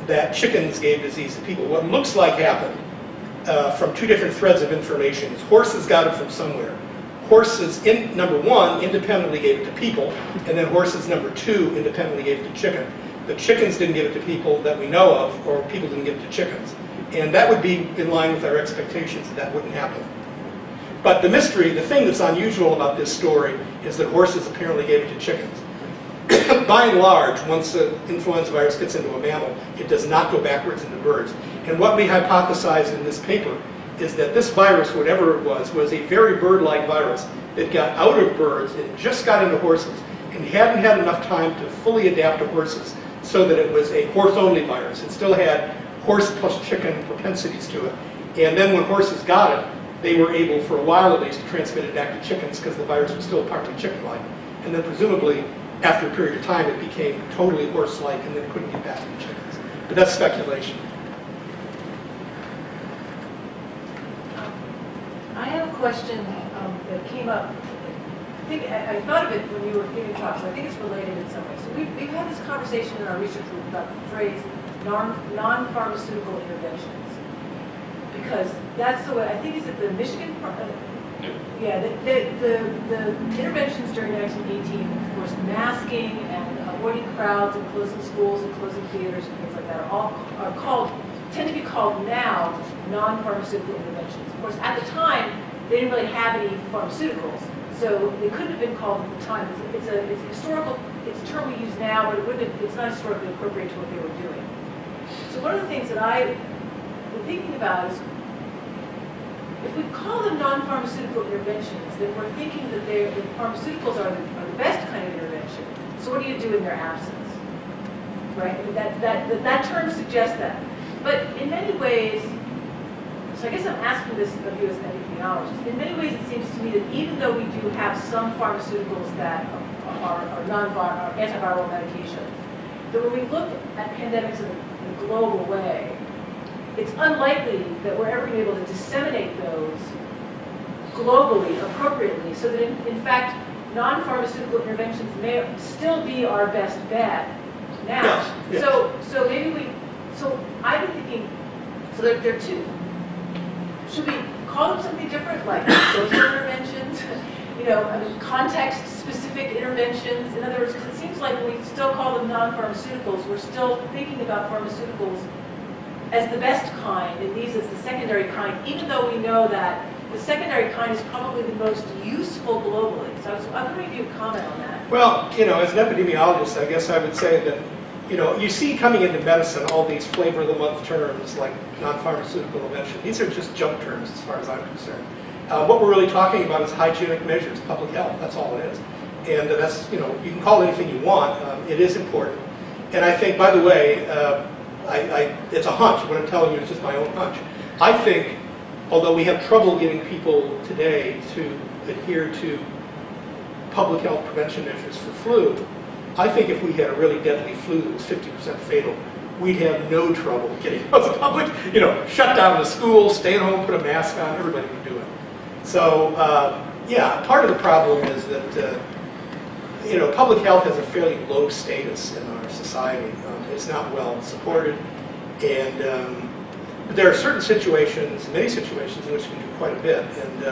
that chickens gave disease to people. What looks like happened from two different threads of information is horses got it from somewhere. Horses, number one, independently gave it to people, and then horses, number two, independently gave it to chicken. The chickens didn't give it to people that we know of, or people didn't give it to chickens. And that would be in line with our expectations that wouldn't happen. But the mystery, the thing that's unusual about this story, is that horses apparently gave it to chickens. By and large, once the influenza virus gets into a mammal, it does not go backwards into birds. And what we hypothesized in this paper is that this virus, whatever it was a very bird-like virus that got out of birds and just got into horses and hadn't had enough time to fully adapt to horses so that it was a horse-only virus. It still had horse plus chicken propensities to it. And then when horses got it, they were able, for a while at least, to transmit it back to chickens because the virus was still partly chicken-like. And then presumably, after a period of time, it became totally horse-like and then couldn't get back to the chickens. But that's speculation. I have a question that came up. I thought of it when you were giving talks. I think it's related in some way. So we've had this conversation in our research group about the phrase non-pharmaceutical interventions, because that's the way. I think it's at the Michigan. Yeah, the interventions during 1918, of course, masking and avoiding crowds and closing schools and closing theaters and things like that tend to be called now non-pharmaceutical interventions. Of course, at the time, they didn't really have any pharmaceuticals, so they couldn't have been called at the time. It's a historical, it's a term we use now, but it's not historically appropriate to what they were doing. So one of the things that I've been thinking about is, if we call them non-pharmaceutical interventions, then we're thinking that pharmaceuticals are the best kind of intervention. So what do you do in their absence? Right? I mean, that term suggests that. But in many ways, so I guess I'm asking this of you as an epidemiologist, in many ways it seems to me that even though we do have some pharmaceuticals that are antiviral medications, that when we look at pandemics in a global way, it's unlikely that we're ever going to be able to disseminate those globally, appropriately, so that in fact, non-pharmaceutical interventions may still be our best bet now. Yes, yes. So maybe so I've been thinking, so there are two. Should we call them something different, like social interventions? Context-specific interventions. In other words, because it seems like when we still call them non-pharmaceuticals, we're still thinking about pharmaceuticals as the best kind, and these as the secondary kind, even though we know that the secondary kind is probably the most useful globally. So I was wondering if you would comment on that. Well, as an epidemiologist, I guess I would say that, you see coming into medicine all these flavor of the month terms like non-pharmaceutical intervention. These are just junk terms as far as I'm concerned. What we're really talking about is hygienic measures, public health, that's all it is. And that's, you can call it anything you want. It is important. And I think, by the way, it's a hunch. What I'm telling you is just my own hunch. I think, although we have trouble getting people today to adhere to public health prevention measures for flu, I think if we had a really deadly flu that was 50% fatal, we'd have no trouble getting the public, shut down the school, stay at home, put a mask on, everybody would do it. So, yeah, part of the problem is that, public health has a fairly low status in our society. It's not well supported, and there are certain situations, many situations, in which we can do quite a bit. And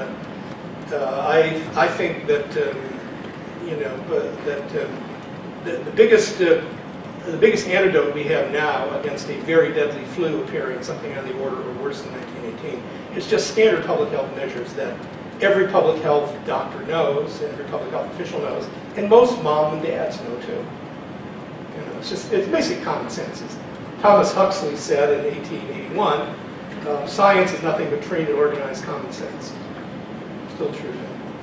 I think that, the biggest antidote we have now against a very deadly flu appearing something on the order or worse than 1918 is just standard public health measures that every public health doctor knows, every public health official knows, and most mom and dads know too. It's basic common sense. As Thomas Huxley said in 1881, science is nothing but trained and organized common sense. Still true.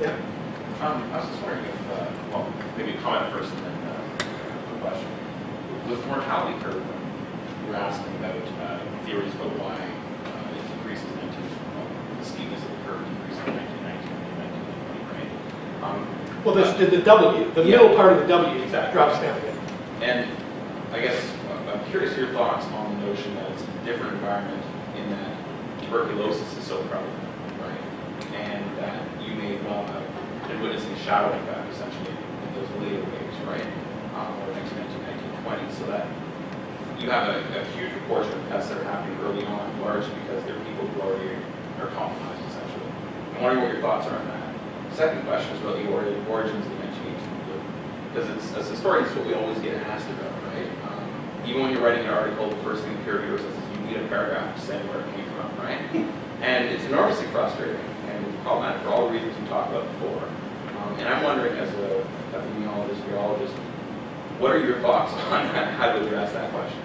Yeah. I was just wondering if, well, maybe a comment first and then a question. With the mortality curve, you were asking about theories about why it decreases in 19, the steepness of the curve decreases in 1919 and 1920, right? Well, the W, the middle part of the W exactly. drops down. Yeah. And I guess I'm curious your thoughts on the notion that it's a different environment in that tuberculosis is so prevalent, right? And that you may well have been witnessing a shadow effect, essentially, in those later waves, right? Or 1919, 1920, so that you have a huge proportion of tests that are happening early on, largely because they're people who already are compromised, essentially. I'm wondering what your thoughts are on that. The second question is about the origins of the 1918 flu, because as historians, it's what we always get asked about, right? Even when you're writing an article, the first thing the peer reviewer says is you need a paragraph to say where it came from, right? And it's enormously frustrating and problematic for all the reasons we talked about before. And I'm wondering, as a epidemiologist, virologist, what are your thoughts on how to address that question?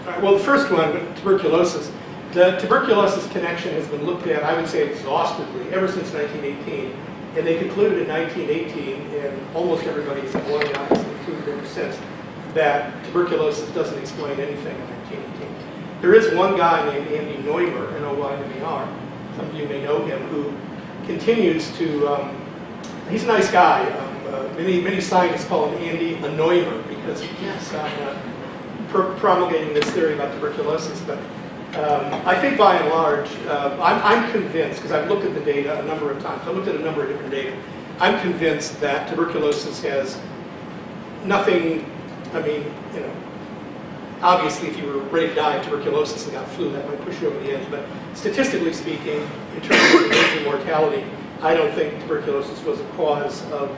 All right, well, the first one, tuberculosis. The tuberculosis connection has been looked at, I would say, exhaustively ever since 1918. And they concluded in 1918, and almost everybody has blown out has concluded ever since, that tuberculosis doesn't explain anything in 1918. There is one guy named Andy Neumer, N-O-Y-M-E-R, some of you may know him, who continues to, he's a nice guy. Many scientists call him Andy a Neumer because he keeps on promulgating this theory about tuberculosis. But I think by and large, I'm convinced, because I've looked at the data a number of times, I've looked at a number of different data, I'm convinced that tuberculosis has nothing, obviously if you were ready to die of tuberculosis and got flu, that might push you over the edge, but statistically speaking, in terms of major mortality, I don't think tuberculosis was a cause of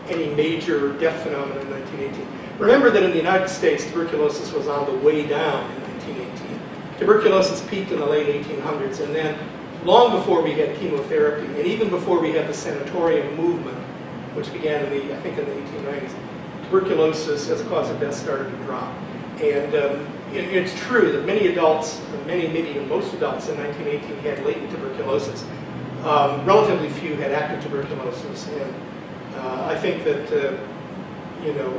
any major death phenomenon in 1918. Remember that in the United States, tuberculosis was on the way down in 1918. Tuberculosis peaked in the late 1800s, and then long before we had chemotherapy, and even before we had the sanatorium movement, which began in the 1890s, tuberculosis as a cause of death started to drop. And it's true that many adults, maybe even most adults in 1918 had latent tuberculosis. Relatively few had active tuberculosis, and I think that,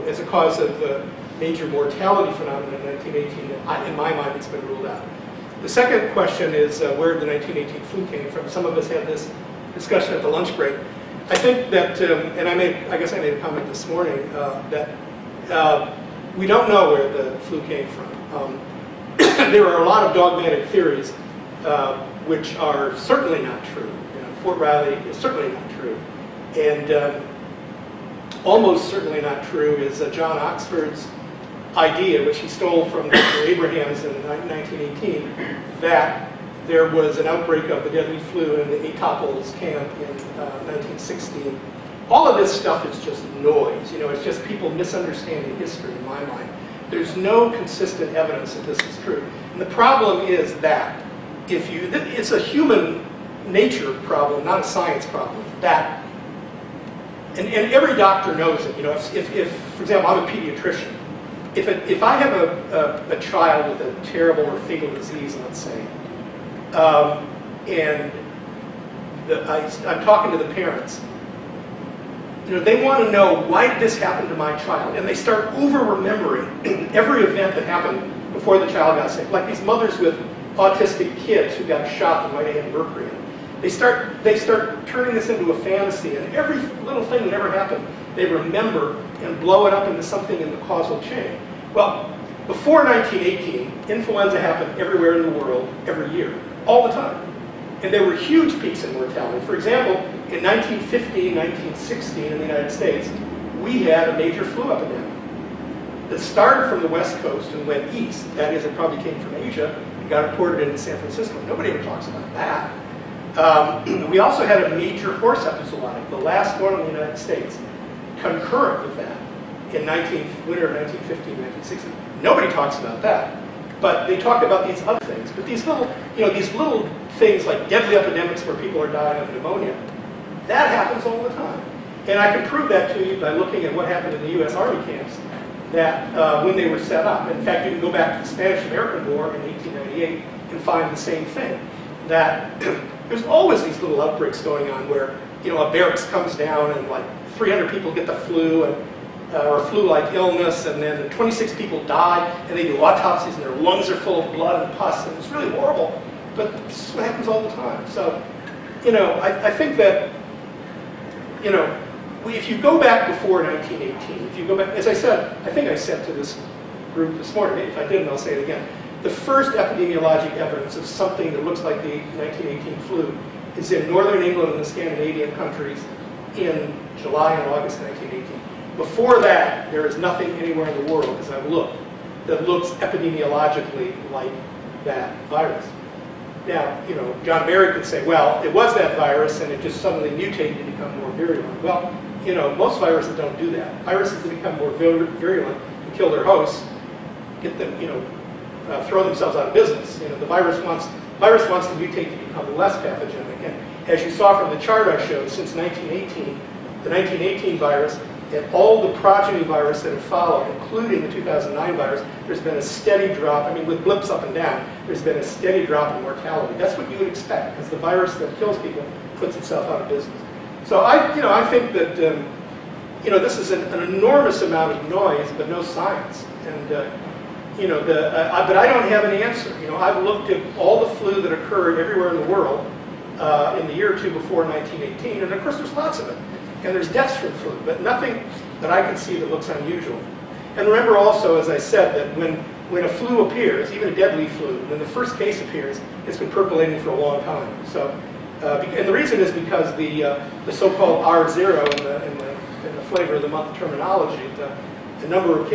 as a cause of major mortality phenomenon in 1918, in my mind, it's been ruled out. The second question is where the 1918 flu came from. Some of us had this discussion at the lunch break. I think that, and I guess I made a comment this morning, that we don't know where the flu came from. There are a lot of dogmatic theories which are certainly not true. Fort Riley is certainly not true. And almost certainly not true is John Oxford's idea, which he stole from Dr. Abrahams in 1918, that there was an outbreak of the deadly flu in the Etaples camp in 1916. All of this stuff is just noise. You know, it's just people misunderstanding history in my mind. There's no consistent evidence that this is true. And the problem is that it's a human nature problem, not a science problem. That, and every doctor knows it. You know, if for example, I'm a pediatrician. If I have a child with a terrible or fatal disease, let's say, and I'm talking to the parents, you know, they want to know, why did this happen to my child? And they start over-remembering every event that happened before the child got sick. Like these mothers with autistic kids who got shot that might have had mercury in them. They start turning this into a fantasy, and every little thing that ever happened, they remember and blow it up into something in the causal chain. Well, before 1918, influenza happened everywhere in the world, every year, all the time. And there were huge peaks in mortality. For example, in 1915, 1916 in the United States, we had a major flu epidemic that started from the West Coast and went east. That is, it probably came from Asia and got imported into San Francisco. Nobody ever talks about that. We also had a major horse epidemic, the last one in the United States, concurrent with that in winter of 1915, 1916. Nobody talks about that. But they talk about these other things. But these little, these little things like deadly epidemics where people are dying of pneumonia, that happens all the time. And I can prove that to you by looking at what happened in the U.S. Army camps that when they were set up. In fact, you can go back to the Spanish-American War in 1898 and find the same thing. That there's always these little outbreaks going on where, a barracks comes down and like 300 people get the flu and or flu-like illness, and then 26 people die, and they do autopsies, and their lungs are full of blood and pus, and it's really horrible. But this is what happens all the time. So, I think that, if you go back before 1918, if you go back, as I said, I think I said to this group this morning, if I didn't, I'll say it again. The first epidemiologic evidence of something that looks like the 1918 flu is in northern England and the Scandinavian countries in July and August 1918. Before that, there is nothing anywhere in the world, as I've looked, that looks epidemiologically like that virus. Now, John Barry could say, well, it was that virus and it just suddenly mutated to become more virulent. Well, most viruses don't do that. Viruses that become more virulent and kill their hosts, get them, throw themselves out of business. The virus wants to mutate to become less pathogenic. And as you saw from the chart I showed, since 1918, the 1918 virus, and all the progeny virus that have followed, including the 2009 virus, there's been a steady drop. With blips up and down, there's been a steady drop in mortality. That's what you would expect, because the virus that kills people puts itself out of business. So I think that this is an enormous amount of noise, but no science. And but I don't have an answer. I've looked at all the flu that occurred everywhere in the world in the year or two before 1918, and of course there's lots of it. And there's deaths from flu, but nothing that I can see that looks unusual. And remember also, as I said, that when a flu appears, even a deadly flu, when the first case appears, it's been percolating for a long time. So, and the reason is because the so-called R0 in the flavor of the month terminology, the number of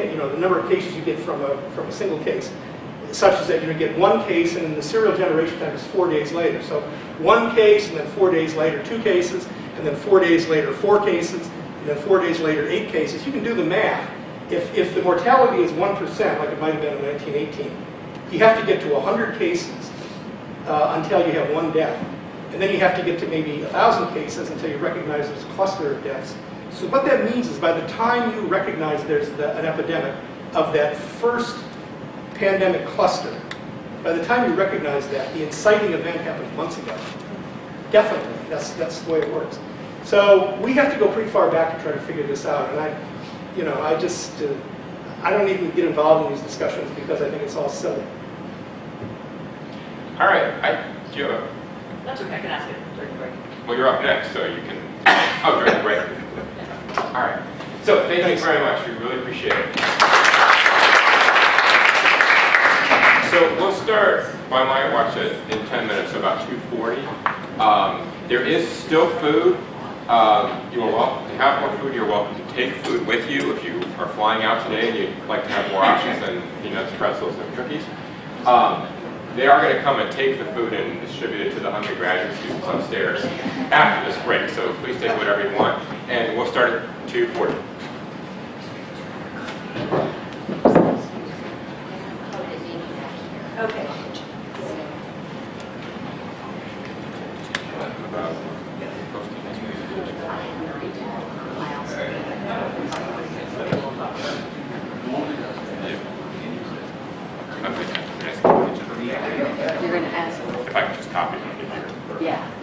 cases you get from a single case, such as that you get one case, and the serial generation time is 4 days later. So 1 case, and then 4 days later 2 cases. And then 4 days later, 4 cases, and then 4 days later, 8 cases. You can do the math. If the mortality is 1%, like it might have been in 1918, you have to get to 100 cases until you have 1 death. And then you have to get to maybe 1,000 cases until you recognize there's a cluster of deaths. So what that means is by the time you recognize there's an epidemic of that first pandemic cluster, by the time you recognize that, the inciting event happened months ago. Definitely, that's the way it works. So we have to go pretty far back to try to figure this out. And I don't even get involved in these discussions because I think it's all silly. All right, do you have a... That's okay, I can ask it during the break. Well, you're up next, so you can... Oh, during the break. All right. So thank you very much. We really appreciate it. So we'll start by my watch it in 10 minutes, so about 2:40. There is still food. You are welcome to have more food. You're welcome to take food with you if you are flying out today and you'd like to have more options than peanuts, pretzels, and cookies. They are going to come and take the food and distribute it to the hungry graduate students upstairs after this break. So please take whatever you want, and we'll start at 2:40. Okay. You're going to ask. If I can just copy it. Yeah.